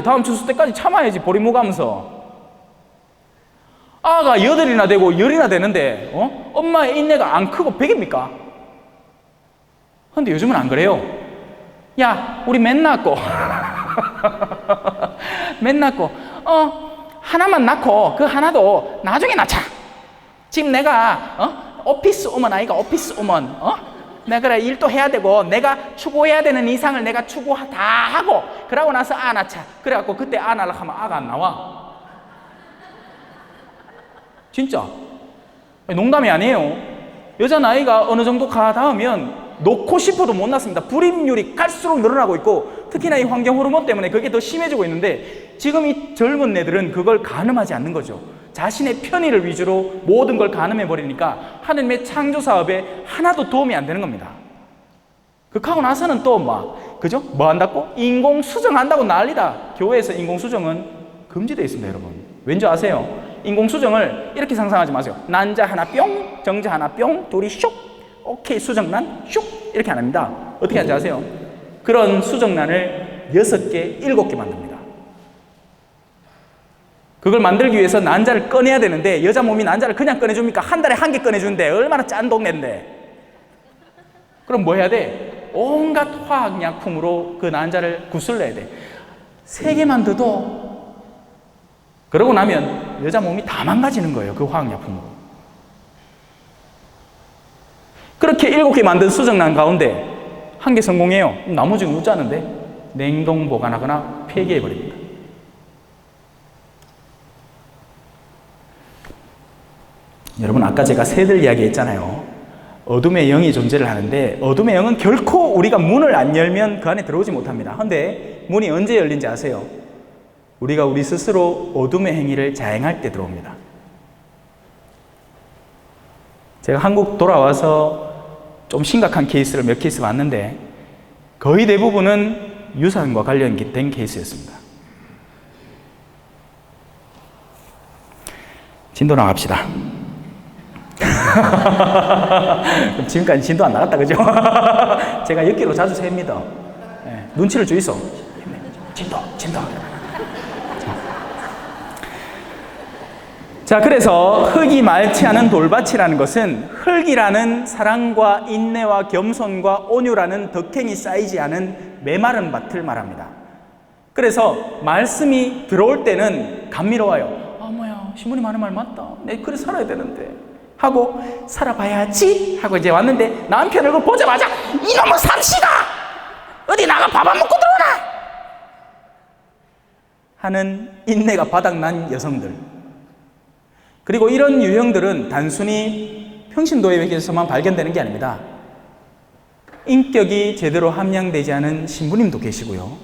Speaker 1: 다음 추수 때까지 참아야지. 보릿 먹으면서. 아가 8이나 되고 10이나 되는데 엄마의 인내가 안 크고 100입니까? 근데 요즘은 안 그래요. 야, 우리 맨 낳고 하나만 낳고 그 하나도 나중에 낳자. 지금 내가 오피스 우먼 아이가 오피스 우먼 내가 그래 일도 해야 되고 내가 추구해야 되는 이상을 내가 추구 다 하고 그러고 나서 아 낳자. 그래갖고 그때 아 낳으려고 하면 아가 안 나와. 진짜 농담이 아니에요. 여자 나이가 어느 정도 가 닿으면 놓고 싶어도 못 낳습니다. 불임률이 갈수록 늘어나고 있고 특히나 이 환경 호르몬 때문에 그게 더 심해지고 있는데 지금 이 젊은 애들은 그걸 가늠하지 않는 거죠. 자신의 편의를 위주로 모든 걸 가늠해 버리니까 하나님의 창조 사업에 하나도 도움이 안 되는 겁니다. 그하고 나서는 또 막 그죠? 뭐 한다고? 인공수정한다고 난리다. 교회에서 인공수정은 금지되어 있습니다, 여러분. 왠지 아세요? 인공수정을 이렇게 상상하지 마세요. 난자 하나 뿅, 정자 하나 뿅, 둘이 슉, 오케이 수정란 슉 이렇게 안 합니다. 어떻게 하는지 아세요? 그런 수정란을 6개, 7개 만듭니다. 그걸 만들기 위해서 난자를 꺼내야 되는데 여자 몸이 난자를 그냥 꺼내줍니까? 한 달에 1개 꺼내주는데 얼마나 짠 동네인데. 그럼 뭐 해야 돼? 온갖 화학약품으로 그 난자를 구슬려야 돼. 3개만 더도. 그러고 나면 여자 몸이 다 망가지는 거예요. 그 화학약품으로. 그렇게 7개 만든 수정란 가운데 1개 성공해요. 나머지는 웃자는데 냉동 보관하거나 폐기해버립니다. 여러분, 아까 제가 새들 이야기 했잖아요. 어둠의 영이 존재를 하는데 어둠의 영은 결코 우리가 문을 안 열면 그 안에 들어오지 못합니다. 그런데 문이 언제 열린지 아세요? 우리가 우리 스스로 어둠의 행위를 자행할 때 들어옵니다. 제가 한국 돌아와서 좀 심각한 케이스를 몇 케이스 봤는데 거의 대부분은 유산과 관련된 케이스였습니다. 진도 나갑시다. 지금까지 진도 안 나갔다, 그죠? 제가 엮기로 자주 셉니다. 네, 눈치를 주이소. 진도. 자, 그래서 흙이 맑지 않은 돌밭이라는 것은 흙이라는 사랑과 인내와 겸손과 온유라는 덕행이 쌓이지 않은 메마른 밭을 말합니다. 그래서 말씀이 들어올 때는 감미로워요. 아, 뭐야, 신부님 하는 말 맞다. 내 그래 살아야 되는데 하고 살아봐야지 하고 이제 왔는데 남편 얼굴 보자마자 이놈의 삼시가 어디 나가 밥 안 먹고 들어오나 하는 인내가 바닥난 여성들. 그리고 이런 유형들은 단순히 평신도회에서만 발견되는 게 아닙니다. 인격이 제대로 함양되지 않은 신부님도 계시고요,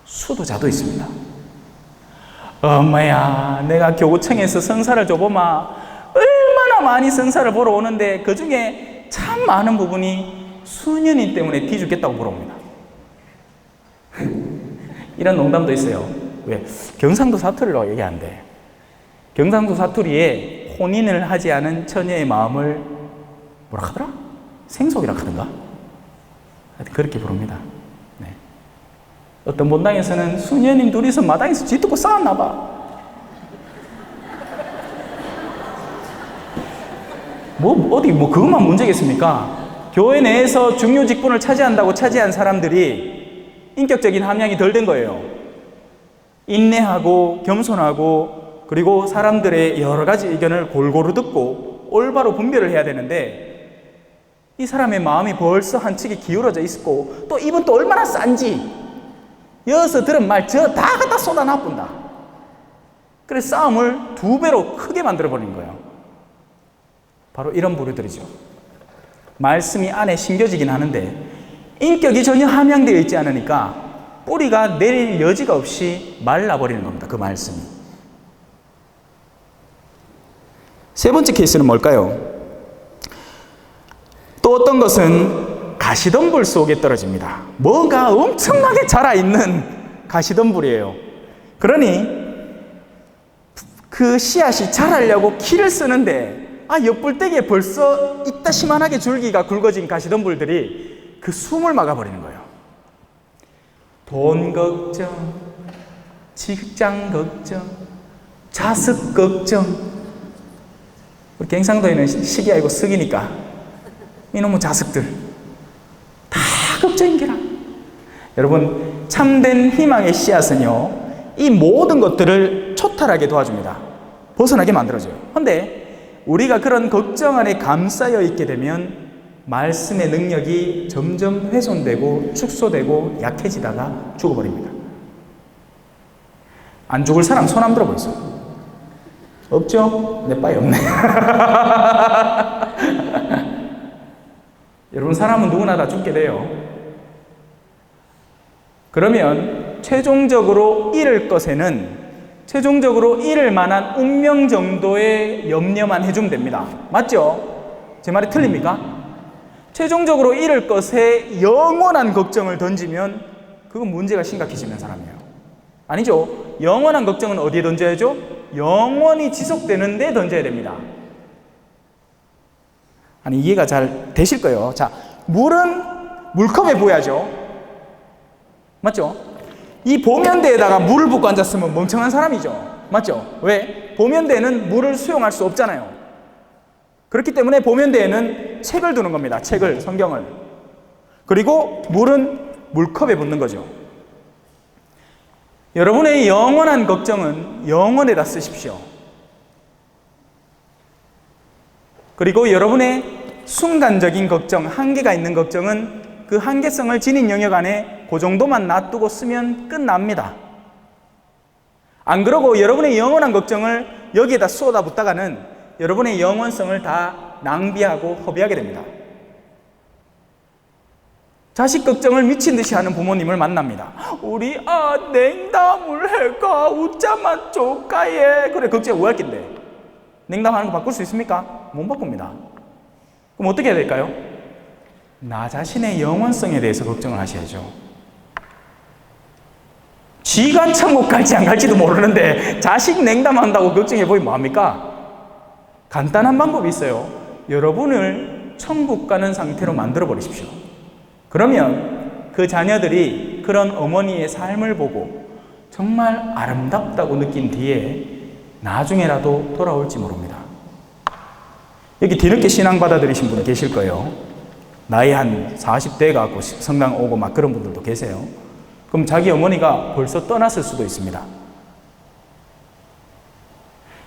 Speaker 1: 수도자도 있습니다. 엄마야, 내가 교구청에서 성사를 줘보마 얼마나 많이 성사를 보러 오는데 그 중에 참 많은 부분이 수녀님 때문에 뒤죽겠다고 보러 옵니다. 이런 농담도 있어요. 왜? 경상도 사투리로 얘기하는데 경상도 사투리에 혼인을 하지 않은 처녀의 마음을 뭐라 하더라? 생속이라 하던가? 하여튼 그렇게 부릅니다. 네. 어떤 본당에서는 수녀님 둘이서 마당에서 쥐뜯고 싸웠나 봐. 어디 그것만 문제겠습니까? 교회 내에서 중요 직분을 차지한다고 차지한 사람들이 인격적인 함양이 덜 된 거예요. 인내하고 겸손하고 그리고 사람들의 여러 가지 의견을 골고루 듣고 올바로 분별을 해야 되는데 이 사람의 마음이 벌써 한측에 기울어져 있고 또 이분 또 얼마나 싼지 여기서 들은 말 저 다 갖다 쏟아놔뿐다. 그래서 싸움을 2배로 크게 만들어버린 거예요. 바로 이런 부류들이죠. 말씀이 안에 심겨지긴 하는데 인격이 전혀 함양되어 있지 않으니까 뿌리가 내릴 여지가 없이 말라버리는 겁니다. 그 말씀이. 세 번째 케이스는 뭘까요? 또 어떤 것은 가시덤불 속에 떨어집니다. 뭐가 엄청나게 자라있는 가시덤불이에요. 그러니 그 씨앗이 자라려고 키를 쓰는데 옆불대기에 벌써 이따시만하게 줄기가 굵어진 가시덤불들이 그 숨을 막아버리는 거예요. 돈 걱정, 직장 걱정, 자식 걱정. 우리 경상도에는 시기 아니고 쓱이니까 이놈의 자식들 다 걱정인기라. 여러분, 참된 희망의 씨앗은요, 이 모든 것들을 초탈하게 도와줍니다. 벗어나게 만들어줘요. 그런데 우리가 그런 걱정 안에 감싸여 있게 되면 말씀의 능력이 점점 훼손되고 축소되고 약해지다가 죽어버립니다. 안 죽을 사람 손 한번 들어보세요. 없죠? 내 빠이 없네. 여러분, 사람은 누구나 다 죽게 돼요. 그러면 최종적으로 잃을 것에는 최종적으로 잃을 만한 운명 정도의 염려만 해주면 됩니다. 맞죠? 제 말이 틀립니까? 최종적으로 잃을 것에 영원한 걱정을 던지면 그건 문제가 심각해지는 사람이에요. 아니죠? 영원한 걱정은 어디에 던져야죠? 영원히 지속되는 데 던져야 됩니다. 아니, 이해가 잘 되실 거예요. 자, 물은 물컵에 부어야죠. 맞죠? 이 보면대에다가 물을 붓고 앉았으면 멍청한 사람이죠. 맞죠? 왜? 보면대에는 물을 수용할 수 없잖아요. 그렇기 때문에 보면대에는 책을 두는 겁니다. 책을, 성경을. 그리고 물은 물컵에 붓는 거죠. 여러분의 영원한 걱정은 영원에다 쓰십시오. 그리고 여러분의 순간적인 걱정, 한계가 있는 걱정은 그 한계성을 지닌 영역 안에 그 정도만 놔두고 쓰면 끝납니다. 안 그러고 여러분의 영원한 걱정을 여기에다 쏟아붓다가는 여러분의 영원성을 다 낭비하고 허비하게 됩니다. 자식 걱정을 미친 듯이 하는 부모님을 만납니다. 우리 냉담을 해가 웃자만 쪼까예. 그래, 걱정이 왜 할 낀데? 냉담하는 거 바꿀 수 있습니까? 못 바꿉니다. 그럼 어떻게 해야 될까요? 나 자신의 영원성에 대해서 걱정을 하셔야죠. 지가 천국 갈지 안 갈지도 모르는데 자식 냉담한다고 걱정해보면 뭐합니까? 간단한 방법이 있어요. 여러분을 천국 가는 상태로 만들어 버리십시오. 그러면 그 자녀들이 그런 어머니의 삶을 보고 정말 아름답다고 느낀 뒤에 나중에라도 돌아올지 모릅니다. 여기 뒤늦게 신앙 받아들이신 분 계실 거예요. 나이 한 40대 가고 성당 오고 막 그런 분들도 계세요. 그럼 자기 어머니가 벌써 떠났을 수도 있습니다.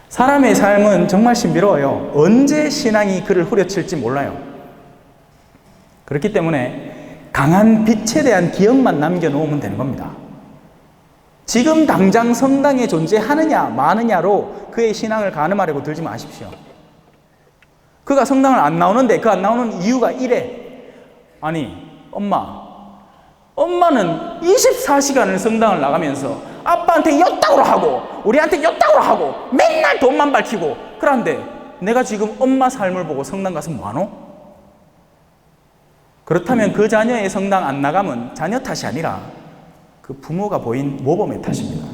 Speaker 1: 사람의 삶은 정말 신비로워요. 언제 신앙이 그를 후려칠지 몰라요. 그렇기 때문에 강한 빛에 대한 기억만 남겨놓으면 되는 겁니다. 지금 당장 성당에 존재하느냐 마느냐로 그의 신앙을 가늠하려고 들지 마십시오. 그가 성당을 안 나오는데 그 안 나오는 이유가 이래. 아니, 엄마는 24시간을 성당을 나가면서 아빠한테 엿다구로 하고 우리한테 엿다구로 하고 맨날 돈만 밝히고, 그런데 내가 지금 엄마 삶을 보고 성당 가서 뭐하노? 그렇다면 그 자녀의 성당 안 나가면 자녀 탓이 아니라 그 부모가 보인 모범의 탓입니다.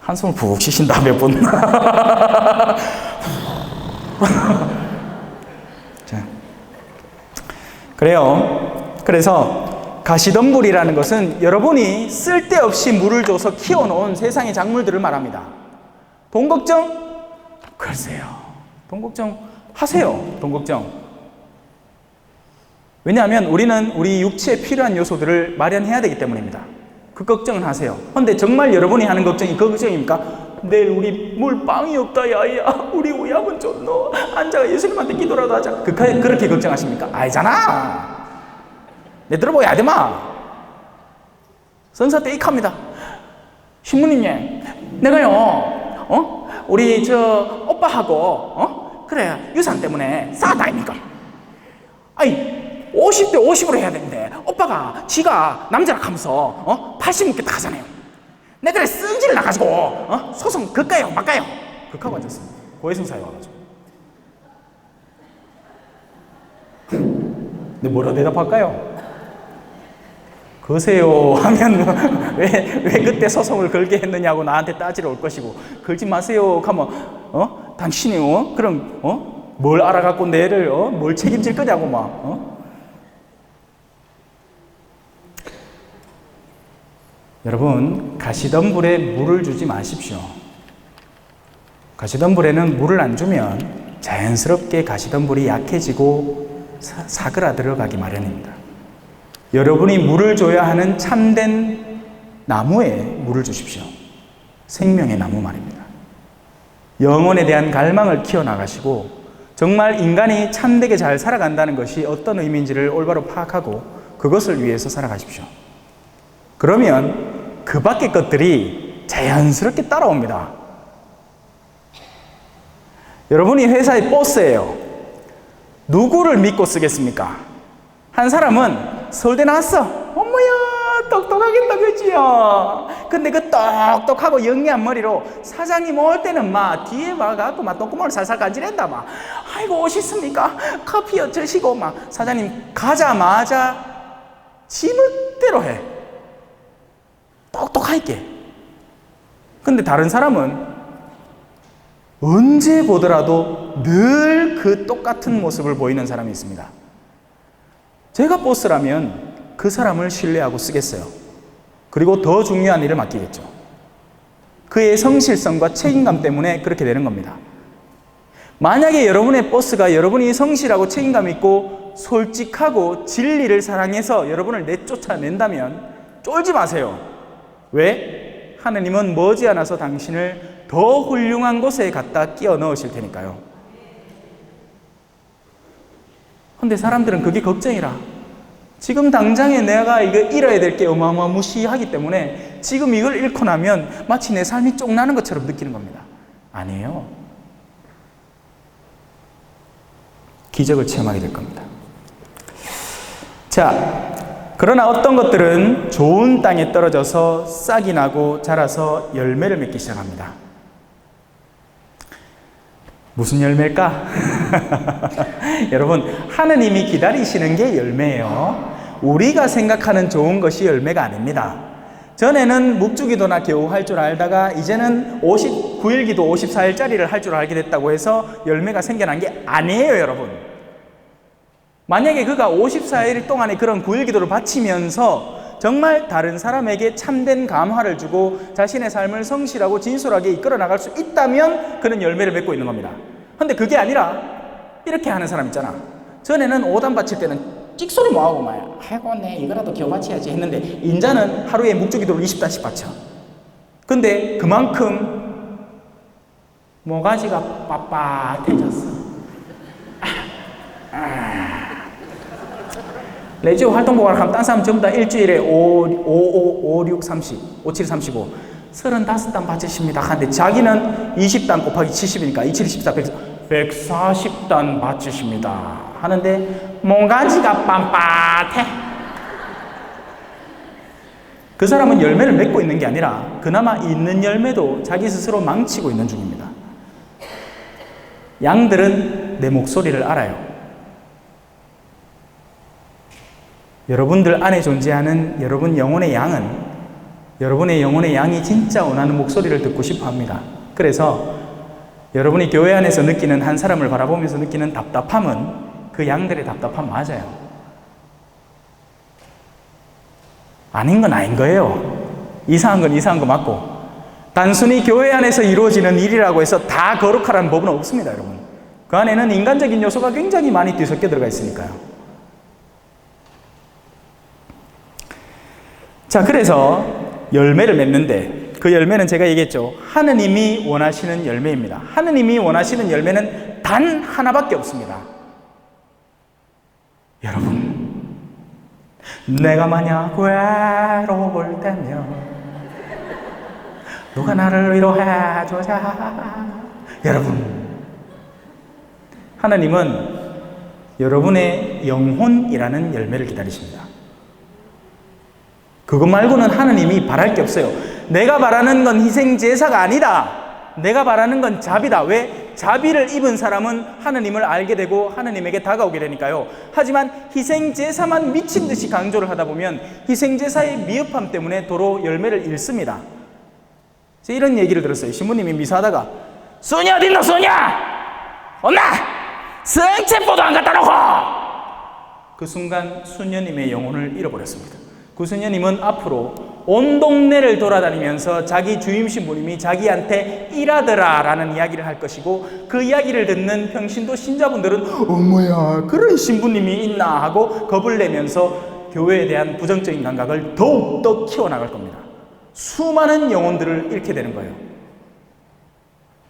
Speaker 1: 한숨을 푹 쉬신다 몇 분. 자, 그래서 가시덤불이라는 것은 여러분이 쓸데없이 물을 줘서 키워놓은 세상의 작물들을 말합니다. 돈 걱정? 글쎄요, 돈 걱정 하세요. 돈 걱정. 왜냐하면 우리는 우리 육체에 필요한 요소들을 마련해야 되기 때문입니다. 그 걱정은 하세요. 그런데 정말 여러분이 하는 걱정이 그 걱정입니까? 내일 우리 물빵이 없다 야야, 우리 우야분 줬노, 앉아가 예수님한테 기도라도 하자, 그렇게 걱정하십니까? 아니잖아. 내 들어보야 하지마. 선사 때 익합니다. 신부님, 내가요 우리 저 오빠하고 그래 유산 때문에 싸웠다 아닙니까? 아니 50대 50으로 해야 되는데 오빠가 지가 남자라 하면서 80 먹겠다 하잖아요. 내가 승질 나가지고 소송 그까요 말까요? 극하고 앉았어. 고해성사에 와가지고. 근데 뭐라 대답할까요? 거세요 하면 왜 그때 소송을 걸게 했느냐고 나한테 따지러 올 것이고, 걸지 마세요 하면 당신이 그럼 뭘 알아갖고 내를 뭘 책임질 거냐고 막 여러분, 가시덤불에 물을 주지 마십시오. 가시덤불에는 물을 안 주면 자연스럽게 가시덤불이 약해지고 사그라들어 가기 마련입니다. 여러분이 물을 줘야 하는 참된 나무에 물을 주십시오. 생명의 나무 말입니다. 영혼에 대한 갈망을 키워나가시고 정말 인간이 참되게 잘 살아간다는 것이 어떤 의미인지를 올바로 파악하고 그것을 위해서 살아가십시오. 그러면 그 밖의 것들이 자연스럽게 따라옵니다. 여러분이 회사의 보스예요. 누구를 믿고 쓰겠습니까? 한 사람은 서울대 나왔어. 어머야, 똑똑하겠다, 그지요? 근데 그 똑똑하고 영리한 머리로 사장님 올 때는 막 뒤에 와갖고 막 똥구멍을 살살 간지낸다. 막 아이고 오셨습니까? 커피 드시고 막 사장님 가자마자 지멋대로 해. 똑똑하게. 근데 다른 사람은 언제 보더라도 늘 그 똑같은 모습을 보이는 사람이 있습니다. 제가 보스라면 그 사람을 신뢰하고 쓰겠어요. 그리고 더 중요한 일을 맡기겠죠. 그의 성실성과 책임감 때문에 그렇게 되는 겁니다. 만약에 여러분의 보스가 여러분이 성실하고 책임감 있고 솔직하고 진리를 사랑해서 여러분을 내쫓아낸다면 쫄지 마세요. 왜? 하느님은 머지않아서 당신을 더 훌륭한 곳에 갖다 끼워 넣으실 테니까요. 근데 사람들은 그게 걱정이라. 지금 당장에 내가 이거 잃어야 될 게 어마어마무시하기 때문에 지금 이걸 잃고 나면 마치 내 삶이 쫑나는 것처럼 느끼는 겁니다. 아니에요. 기적을 체험하게 될 겁니다. 자, 그러나 어떤 것들은 좋은 땅에 떨어져서 싹이 나고 자라서 열매를 맺기 시작합니다. 무슨 열매일까? 여러분, 하느님이 기다리시는 게 열매예요. 우리가 생각하는 좋은 것이 열매가 아닙니다. 전에는 묵주기도나 겨우 할 줄 알다가 이제는 59일기도 54일짜리를 할 줄 알게 됐다고 해서 열매가 생겨난 게 아니에요, 여러분. 만약에 그가 54일 동안에 그런 9일기도를 바치면서 정말 다른 사람에게 참된 감화를 주고 자신의 삶을 성실하고 진솔하게 이끌어 나갈 수 있다면 그는 열매를 맺고 있는 겁니다. 근데 그게 아니라 이렇게 하는 사람 있잖아. 전에는 5단 바칠 때는 찍소리 뭐하고 막 아이고 내 이거라도 겨우 바쳐야지 했는데 인자는 하루에 묵주기도를 20단씩 바쳐. 근데 그만큼 모가지가 빳빳해졌어. 레지오 활동보관을 하면 딴 사람 전부 다 일주일에 5, 6, 30, 5, 7, 35 35단 바치십니다 하는데 자기는 20단 곱하기 70이니까 27, 14, 140단 바치십니다 하는데 모가지가 빳빳해. 그 사람은 열매를 맺고 있는 게 아니라 그나마 있는 열매도 자기 스스로 망치고 있는 중입니다. 양들은 내 목소리를 알아요. 여러분들 안에 존재하는 여러분 영혼의 양은 여러분의 영혼의 양이 진짜 원하는 목소리를 듣고 싶어 합니다. 그래서 여러분이 교회 안에서 느끼는 한 사람을 바라보면서 느끼는 답답함은 그 양들의 답답함 맞아요. 아닌 건 아닌 거예요. 이상한 건 이상한 거 맞고 단순히 교회 안에서 이루어지는 일이라고 해서 다 거룩하라는 법은 없습니다, 여러분. 그 안에는 인간적인 요소가 굉장히 많이 뒤섞여 들어가 있으니까요. 자, 그래서 열매를 맺는데 그 열매는 제가 얘기했죠. 하느님이 원하시는 열매입니다. 하느님이 원하시는 열매는 단 하나밖에 없습니다. 여러분, 내가 만약 외로울 때면 누가 나를 위로해주자. 여러분, 하나님은 여러분의 영혼이라는 열매를 기다리십니다. 그것 말고는 하나님이 바랄 게 없어요. 내가 바라는 건 희생제사가 아니다. 내가 바라는 건 자비다. 왜? 자비를 입은 사람은 하나님을 알게 되고 하나님에게 다가오게 되니까요. 하지만 희생제사만 미친 듯이 강조를 하다 보면 희생제사의 미흡함 때문에 도로 열매를 잃습니다. 제가 이런 얘기를 들었어요. 신부님이 미사하다가 순이 어딨노 순이야! 온나! 성체포도 안 갖다 놓고! 그 순간 수녀님의 영혼을 잃어버렸습니다. 그 수녀님은 앞으로 온 동네를 돌아다니면서 자기 주임 신부님이 자기한테 일하더라 라는 이야기를 할 것이고 그 이야기를 듣는 평신도 신자분들은 어머야 그런 신부님이 있나 하고 겁을 내면서 교회에 대한 부정적인 감각을 더욱더 키워나갈 겁니다. 수많은 영혼들을 잃게 되는 거예요.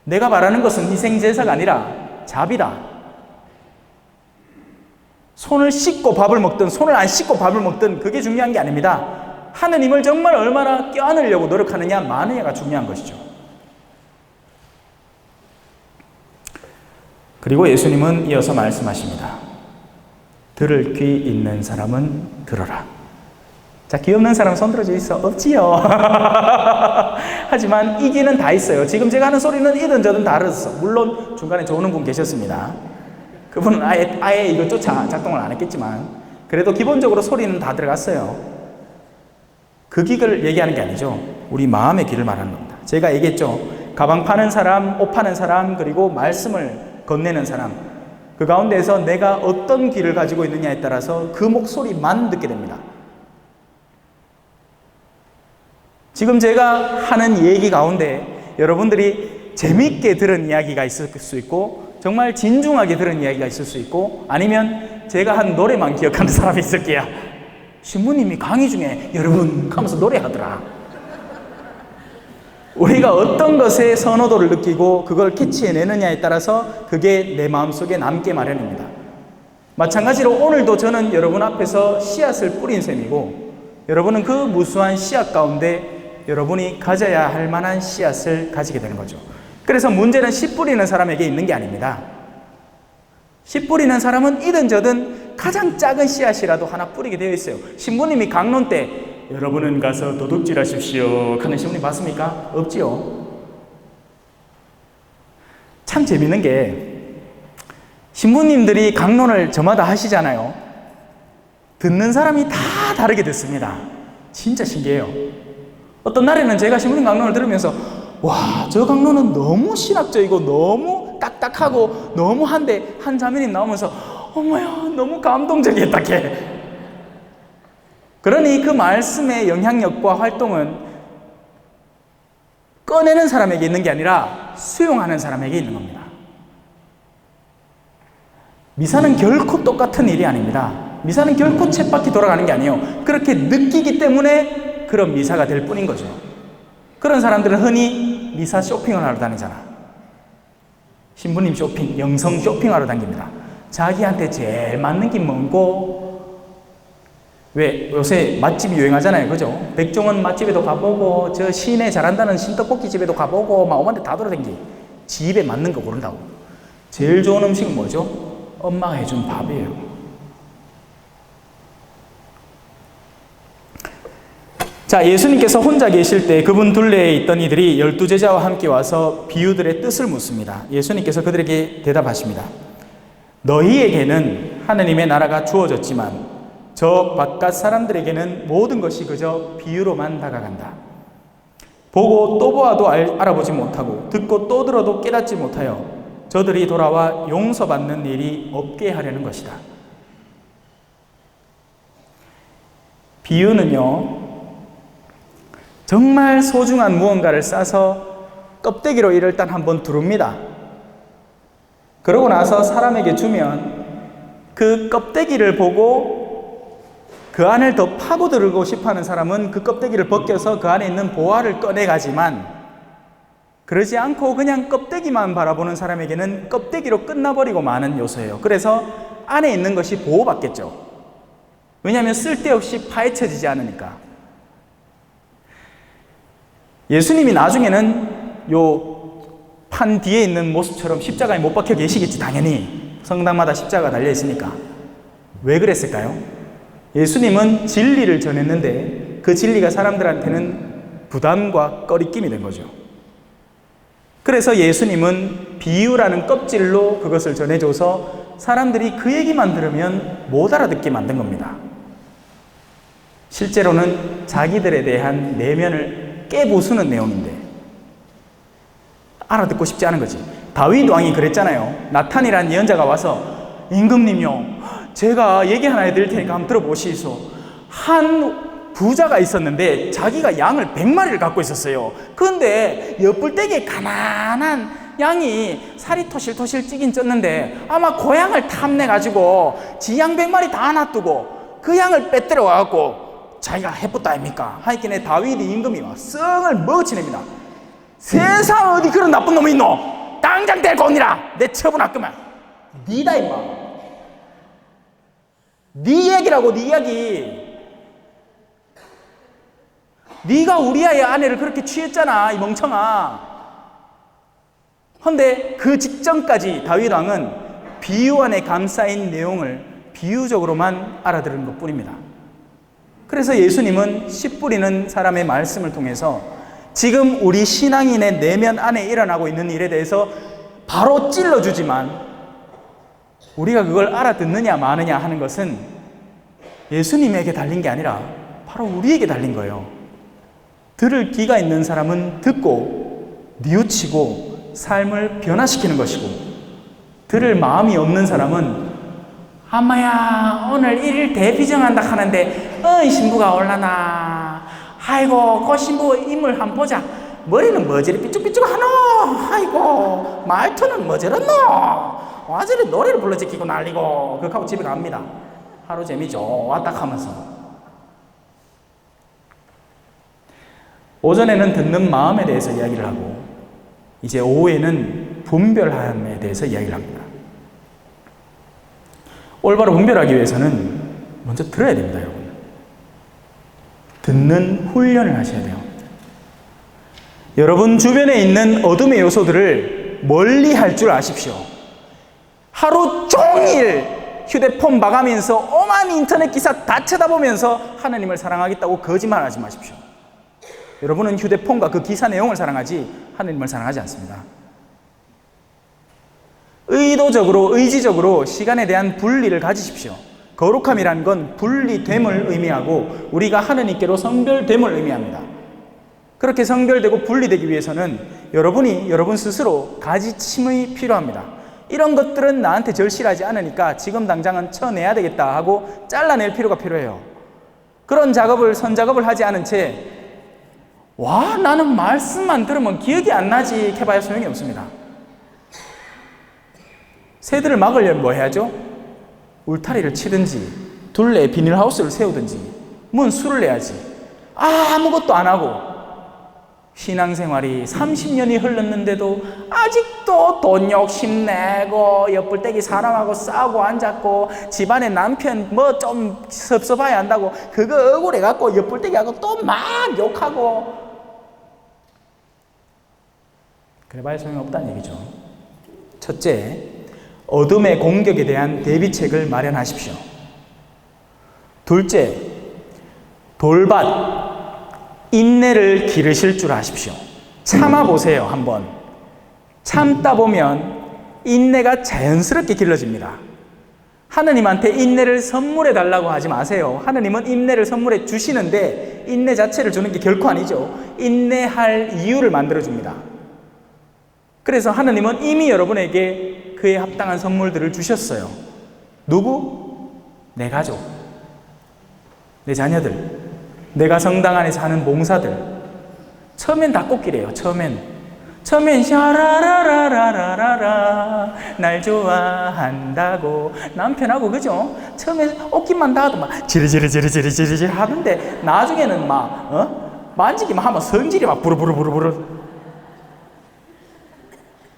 Speaker 1: 내가 말하는 것은 희생제사가 아니라 자비다. 손을 씻고 밥을 먹든 손을 안 씻고 밥을 먹든 그게 중요한 게 아닙니다. 하느님을 정말 얼마나 껴안으려고 노력하느냐 마느냐가 중요한 것이죠. 그리고 예수님은 이어서 말씀하십니다. 들을 귀 있는 사람은 들어라. 자, 귀 없는 사람 손 들어져 있어? 없지요. 하지만 이 귀는 다 있어요. 지금 제가 하는 소리는 이든 저든 다 알았어. 물론 중간에 좋은 분 계셨습니다. 그분은 아예 이것조차 작동을 안 했겠지만 그래도 기본적으로 소리는 다 들어갔어요. 그 귀를 얘기하는 게 아니죠. 우리 마음의 귀를 말하는 겁니다. 제가 얘기했죠. 가방 파는 사람, 옷 파는 사람, 그리고 말씀을 건네는 사람, 그 가운데에서 내가 어떤 귀를 가지고 있느냐에 따라서 그 목소리만 듣게 됩니다. 지금 제가 하는 얘기 가운데 여러분들이 재미있게 들은 이야기가 있을 수 있고 정말 진중하게 들은 이야기가 있을 수 있고 아니면 제가 한 노래만 기억하는 사람이 있을 게야. 신부님이 강의 중에 여러분 하면서 노래하더라. 우리가 어떤 것에 선호도를 느끼고 그걸 캐치해내느냐에 따라서 그게 내 마음속에 남게 마련입니다. 마찬가지로 오늘도 저는 여러분 앞에서 씨앗을 뿌린 셈이고 여러분은 그 무수한 씨앗 가운데 여러분이 가져야 할 만한 씨앗을 가지게 되는 거죠. 그래서 문제는 씨 뿌리는 사람에게 있는 게 아닙니다. 씨 뿌리는 사람은 이든 저든 가장 작은 씨앗이라도 하나 뿌리게 되어 있어요. 신부님이 강론 때 여러분은 가서 도둑질 하십시오 하는 신부님 봤습니까? 없지요. 참 재밌는 게 신부님들이 강론을 저마다 하시잖아요. 듣는 사람이 다 다르게 듣습니다. 진짜 신기해요. 어떤 날에는 제가 신부님 강론을 들으면서 와, 저 강론은 너무 신학적이고 너무 딱딱하고 너무 한데 한 자매님 나오면서 어머야 너무 감동적이었다 걔. 그러니 그 말씀의 영향력과 활동은 꺼내는 사람에게 있는 게 아니라 수용하는 사람에게 있는 겁니다. 미사는 결코 똑같은 일이 아닙니다. 미사는 결코 쳇바퀴 돌아가는 게 아니에요. 그렇게 느끼기 때문에 그런 미사가 될 뿐인 거죠. 그런 사람들은 흔히 미사 쇼핑을 하러 다니잖아. 신부님 쇼핑, 영성 쇼핑하러 다닙니다. 자기한테 제일 맞는 게 뭔고? 왜 요새 맛집이 유행하잖아요, 그죠? 백종원 맛집에도 가보고 저 시내 잘한다는 신떡볶이 집에도 가보고 막 오만 데 다 돌아다니기. 집에 맞는 거 고른다고. 제일 좋은 음식은 뭐죠? 엄마가 해준 밥이에요. 자, 예수님께서 혼자 계실 때 그분 둘레에 있던 이들이 12제자와 함께 와서 비유들의 뜻을 묻습니다. 예수님께서 그들에게 대답하십니다. 너희에게는 하느님의 나라가 주어졌지만 저 바깥 사람들에게는 모든 것이 그저 비유로만 다가간다. 보고 또 보아도 알아보지 못하고 듣고 또 들어도 깨닫지 못하여 저들이 돌아와 용서받는 일이 없게 하려는 것이다. 비유는요, 정말 소중한 무언가를 싸서 껍데기로 일단 한번 두릅니다. 그러고 나서 사람에게 주면 그 껍데기를 보고 그 안을 더 파고들고 싶어하는 사람은 그 껍데기를 벗겨서 그 안에 있는 보화를 꺼내가지만, 그러지 않고 그냥 껍데기만 바라보는 사람에게는 껍데기로 끝나버리고 마는 요소예요. 그래서 안에 있는 것이 보호받겠죠. 왜냐하면 쓸데없이 파헤쳐지지 않으니까. 예수님이 나중에는 요 판 뒤에 있는 모습처럼 십자가에 못 박혀 계시겠지, 당연히. 성당마다 십자가가 달려 있으니까. 왜 그랬을까요? 예수님은 진리를 전했는데 그 진리가 사람들한테는 부담과 꺼리낌이 된 거죠. 그래서 예수님은 비유라는 껍질로 그것을 전해줘서 사람들이 그 얘기만 들으면 못 알아듣게 만든 겁니다. 실제로는 자기들에 대한 내면을 깨부수는 내용인데 알아듣고 싶지 않은 거지. 다윗 왕이 그랬잖아요. 나탄이라는 예언자가 와서 임금님요, 제가 얘기 하나 해드릴 테니까 한번 들어보시소. 한 부자가 있었는데 자기가 양을 100마리를 갖고 있었어요. 그런데 엿불떼기에 가난한 양이 살이 토실토실 찌긴 쪘는데 아마 그 양을 탐내가지고 지 양 100마리 다 놔두고 그 양을 빼뜨려 와갖고 자기가 해봤다 아닙니까? 하여튼에 다윗이 임금이 와 썽을 먹어치냅니다. 세상 어디 그런 나쁜 놈이 있노? 당장 데리고 오니라. 내 처분할거면. 니다 임마. 네 얘기라고, 네 이야기. 네가 우리아의 아내를 그렇게 취했잖아, 이 멍청아. 그런데 그 직전까지 다윗 왕은 비유 안에 감싸인 내용을 비유적으로만 알아들은 것뿐입니다. 그래서 예수님은 씨 뿌리는 사람의 말씀을 통해서 지금 우리 신앙인의 내면 안에 일어나고 있는 일에 대해서 바로 찔러주지만 우리가 그걸 알아듣느냐 마느냐 하는 것은 예수님에게 달린 게 아니라 바로 우리에게 달린 거예요. 들을 귀가 있는 사람은 듣고 뉘우치고 삶을 변화시키는 것이고, 들을 마음이 없는 사람은 엄마야 오늘 1일 대비정한다 하는데 어이 신부가 올라나, 아이고 그 신부 인물 한번 보자, 머리는 뭐 저리 삐쭉삐쭉하노, 아이고 말투는 뭐 저렇노, 와 저리 노래를 불러 제끼고 난리고, 그렇게 하고 집에 갑니다. 하루 재미 좋아 딱 하면서. 오전에는 듣는 마음에 대해서 이야기를 하고 이제 오후에는 분별함에 대해서 이야기를 합니다. 올바로 분별하기 위해서는 먼저 들어야 됩니다, 여러분. 듣는 훈련을 하셔야 돼요. 여러분 주변에 있는 어둠의 요소들을 멀리 할 줄 아십시오. 하루 종일 휴대폰 봐가면서 오만 인터넷 기사 다 쳐다보면서 하나님을 사랑하겠다고 거짓말하지 마십시오. 여러분은 휴대폰과 그 기사 내용을 사랑하지 하나님을 사랑하지 않습니다. 의도적으로, 의지적으로 시간에 대한 분리를 가지십시오. 거룩함이란 건 분리됨을 의미하고 우리가 하느님께로 성별됨을 의미합니다. 그렇게 성별되고 분리되기 위해서는 여러분이 여러분 스스로 가지침이 필요합니다. 이런 것들은 나한테 절실하지 않으니까 지금 당장은 쳐내야 되겠다 하고 잘라낼 필요가 필요해요. 그런 선작업을 하지 않은 채 나는 말씀만 들으면 기억이 안 나지 이렇게 해봐야 소용이 없습니다. 새들을 막으려면 뭐 해야죠? 울타리를 치든지 둘레에 비닐하우스를 세우든지 문수를 내야지. 아무것도 안 하고 신앙생활이 30년이 흘렀는데도 아직도 돈 욕심 내고 옆불떼기 사람하고 싸우고 앉았고 집안에 남편 뭐 좀 섭섭해야 한다고 그거 억울해갖고 옆불떼기하고 또 막 욕하고 그래봐야 소용없다는 얘기죠. 첫째, 어둠의 공격에 대한 대비책을 마련하십시오. 둘째, 돌밭 인내를 기르실 줄 아십시오. 참아보세요. 한번 참다 보면 인내가 자연스럽게 길러집니다. 하느님한테 인내를 선물해 달라고 하지 마세요. 하느님은 인내를 선물해 주시는데 인내 자체를 주는 게 결코 아니죠. 인내할 이유를 만들어줍니다. 그래서 하느님은 이미 여러분에게 그에 합당한 선물들을 주셨어요. 누구? 내 가족, 내 자녀들, 내가 성당 안에서 하는 봉사들. 처음엔 다 꽃길이에요. 처음엔 샤라라라라라라 날 좋아한다고 남편하고 그죠? 처음에 옷깃만 닿아도 막 지르지르 하던데 나중에는 막 만지기만 하면 성질이 막 부르부르.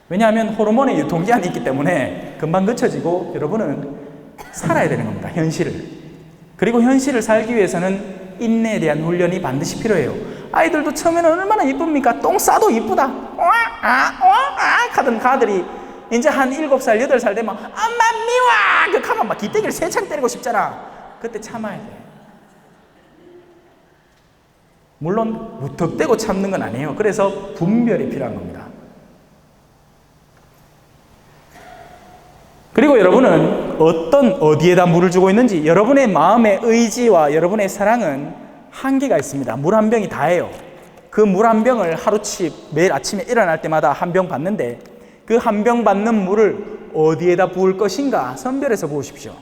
Speaker 1: 왜냐하면 호르몬의 유통기한이 있기 때문에 금방 그쳐지고 여러분은 살아야 되는 겁니다. 현실을. 그리고 현실을 살기 위해서는 인내에 대한 훈련이 반드시 필요해요. 아이들도 처음에는 얼마나 이쁩니까? 똥 싸도 이쁘다. 하던 가들이 이제 한 7살, 8살 되면 엄마 미워! 그 가면 막 기대기를 세창 때리고 싶잖아. 그때 참아야 돼. 물론 무턱대고 참는 건 아니에요. 그래서 분별이 필요한 겁니다. 그리고 여러분은 어디에다 물을 주고 있는지 여러분의 마음의 의지와 여러분의 사랑은 한계가 있습니다. 물 한 병이 다예요. 그 물 한 병을 하루치 매일 아침에 일어날 때마다 한 병 받는데 그 한 병 받는 물을 어디에다 부을 것인가 선별해서 부으십시오.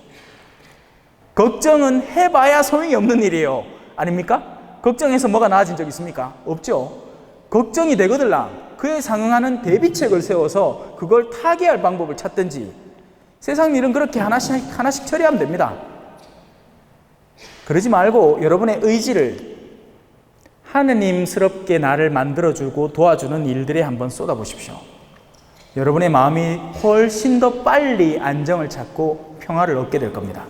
Speaker 1: 걱정은 해봐야 소용이 없는 일이에요. 아닙니까? 걱정해서 뭐가 나아진 적 있습니까? 없죠. 걱정이 되거들라 그에 상응하는 대비책을 세워서 그걸 타개할 방법을 찾든지 세상 일은 그렇게 하나씩 처리하면 됩니다. 그러지 말고 여러분의 의지를 하느님스럽게 나를 만들어주고 도와주는 일들에 한번 쏟아보십시오. 여러분의 마음이 훨씬 더 빨리 안정을 찾고 평화를 얻게 될 겁니다.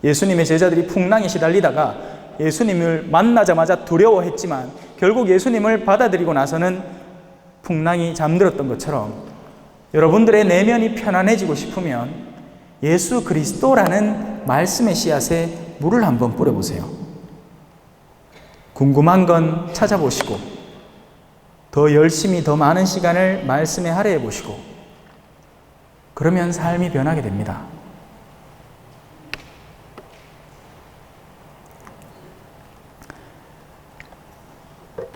Speaker 1: 예수님의 제자들이 풍랑에 시달리다가 예수님을 만나자마자 두려워했지만 결국 예수님을 받아들이고 나서는 풍랑이 잠들었던 것처럼 여러분들의 내면이 편안해지고 싶으면 예수 그리스도라는 말씀의 씨앗에 물을 한번 뿌려보세요. 궁금한 건 찾아보시고 더 열심히 더 많은 시간을 말씀에 할애해 보시고 그러면 삶이 변하게 됩니다.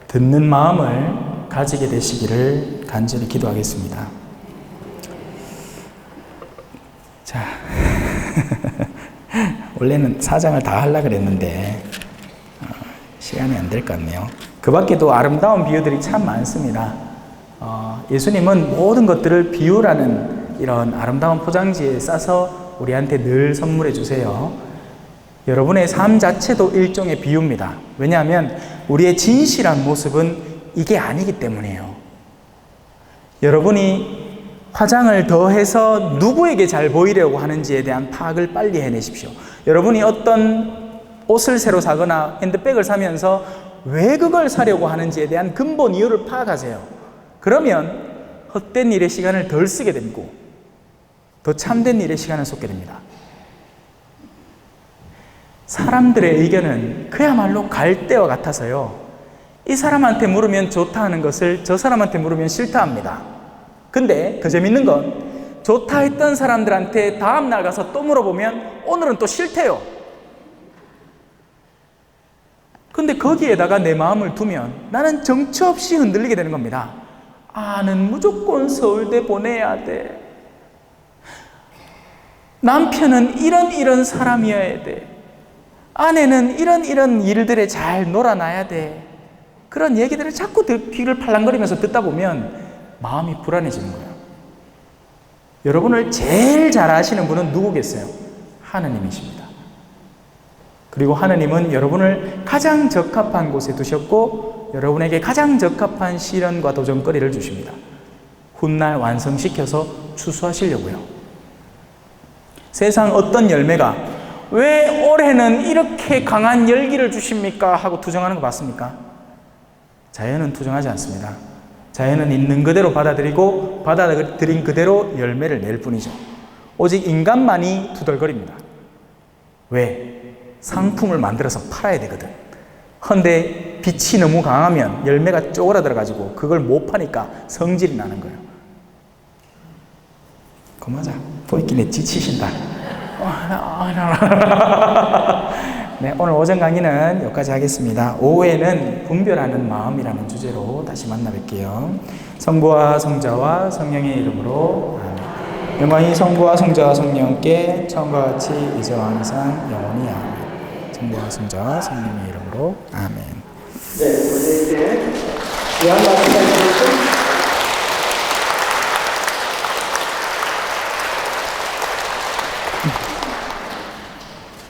Speaker 1: 듣는 마음을 가지게 되시기를 간절히 기도하겠습니다. 자, 원래는 4장을 다 하려고 그랬는데 시간이 안 될 것 같네요. 그 밖에도 아름다운 비유들이 참 많습니다. 예수님은 모든 것들을 비유라는 이런 아름다운 포장지에 싸서 우리한테 늘 선물해 주세요. 여러분의 삶 자체도 일종의 비유입니다. 왜냐하면 우리의 진실한 모습은 이게 아니기 때문이에요. 여러분이 화장을 더해서 누구에게 잘 보이려고 하는지에 대한 파악을 빨리 해내십시오. 여러분이 어떤 옷을 새로 사거나 핸드백을 사면서 왜 그걸 사려고 하는지에 대한 근본 이유를 파악하세요. 그러면 헛된 일에 시간을 덜 쓰게 되고 더 참된 일에 시간을 쏟게 됩니다. 사람들의 의견은 그야말로 갈대와 같아서요. 이 사람한테 물으면 좋다 하는 것을 저 사람한테 물으면 싫다 합니다. 근데 더 재밌는 건 좋다 했던 사람들한테 다음날 가서 또 물어보면 오늘은 또 싫대요. 근데 거기에다가 내 마음을 두면 나는 정처 없이 흔들리게 되는 겁니다. 아는 무조건 서울대 보내야 돼. 남편은 이런 사람이어야 돼. 아내는 이런 일들에 잘 놀아놔야 돼. 그런 얘기들을 자꾸 귀를 팔랑거리면서 듣다 보면 마음이 불안해지는 거예요. 여러분을 제일 잘 아시는 분은 누구겠어요? 하느님이십니다. 그리고 하느님은 여러분을 가장 적합한 곳에 두셨고 여러분에게 가장 적합한 시련과 도전거리를 주십니다. 훗날 완성시켜서 추수하시려고요. 세상 어떤 열매가 왜 올해는 이렇게 강한 열기를 주십니까? 하고 투정하는 거 봤습니까? 자연은 투정하지 않습니다. 자연은 있는 그대로 받아들이고 받아들인 그대로 열매를 낼 뿐이죠. 오직 인간만이 투덜거립니다. 왜? 상품을 만들어서 팔아야 되거든. 근데 빛이 너무 강하면 열매가 쪼그라들어가지고 그걸 못 파니까 성질이 나는 거예요. 그만하자. 보이길래 지치신다. 네, 오늘 오전 강의는 여기까지 하겠습니다. 오후에는 분별하는 마음이라는 주제로 다시 만나 뵐게요. 성부와 성자와 성령의 이름으로 아멘. 영광이 성부와 성자와 성령께 처음과 같이 이제와 항상 영원히 아멘. 성부와 성자와 성령의 이름으로 아멘. 네, 우리 이제 요한마가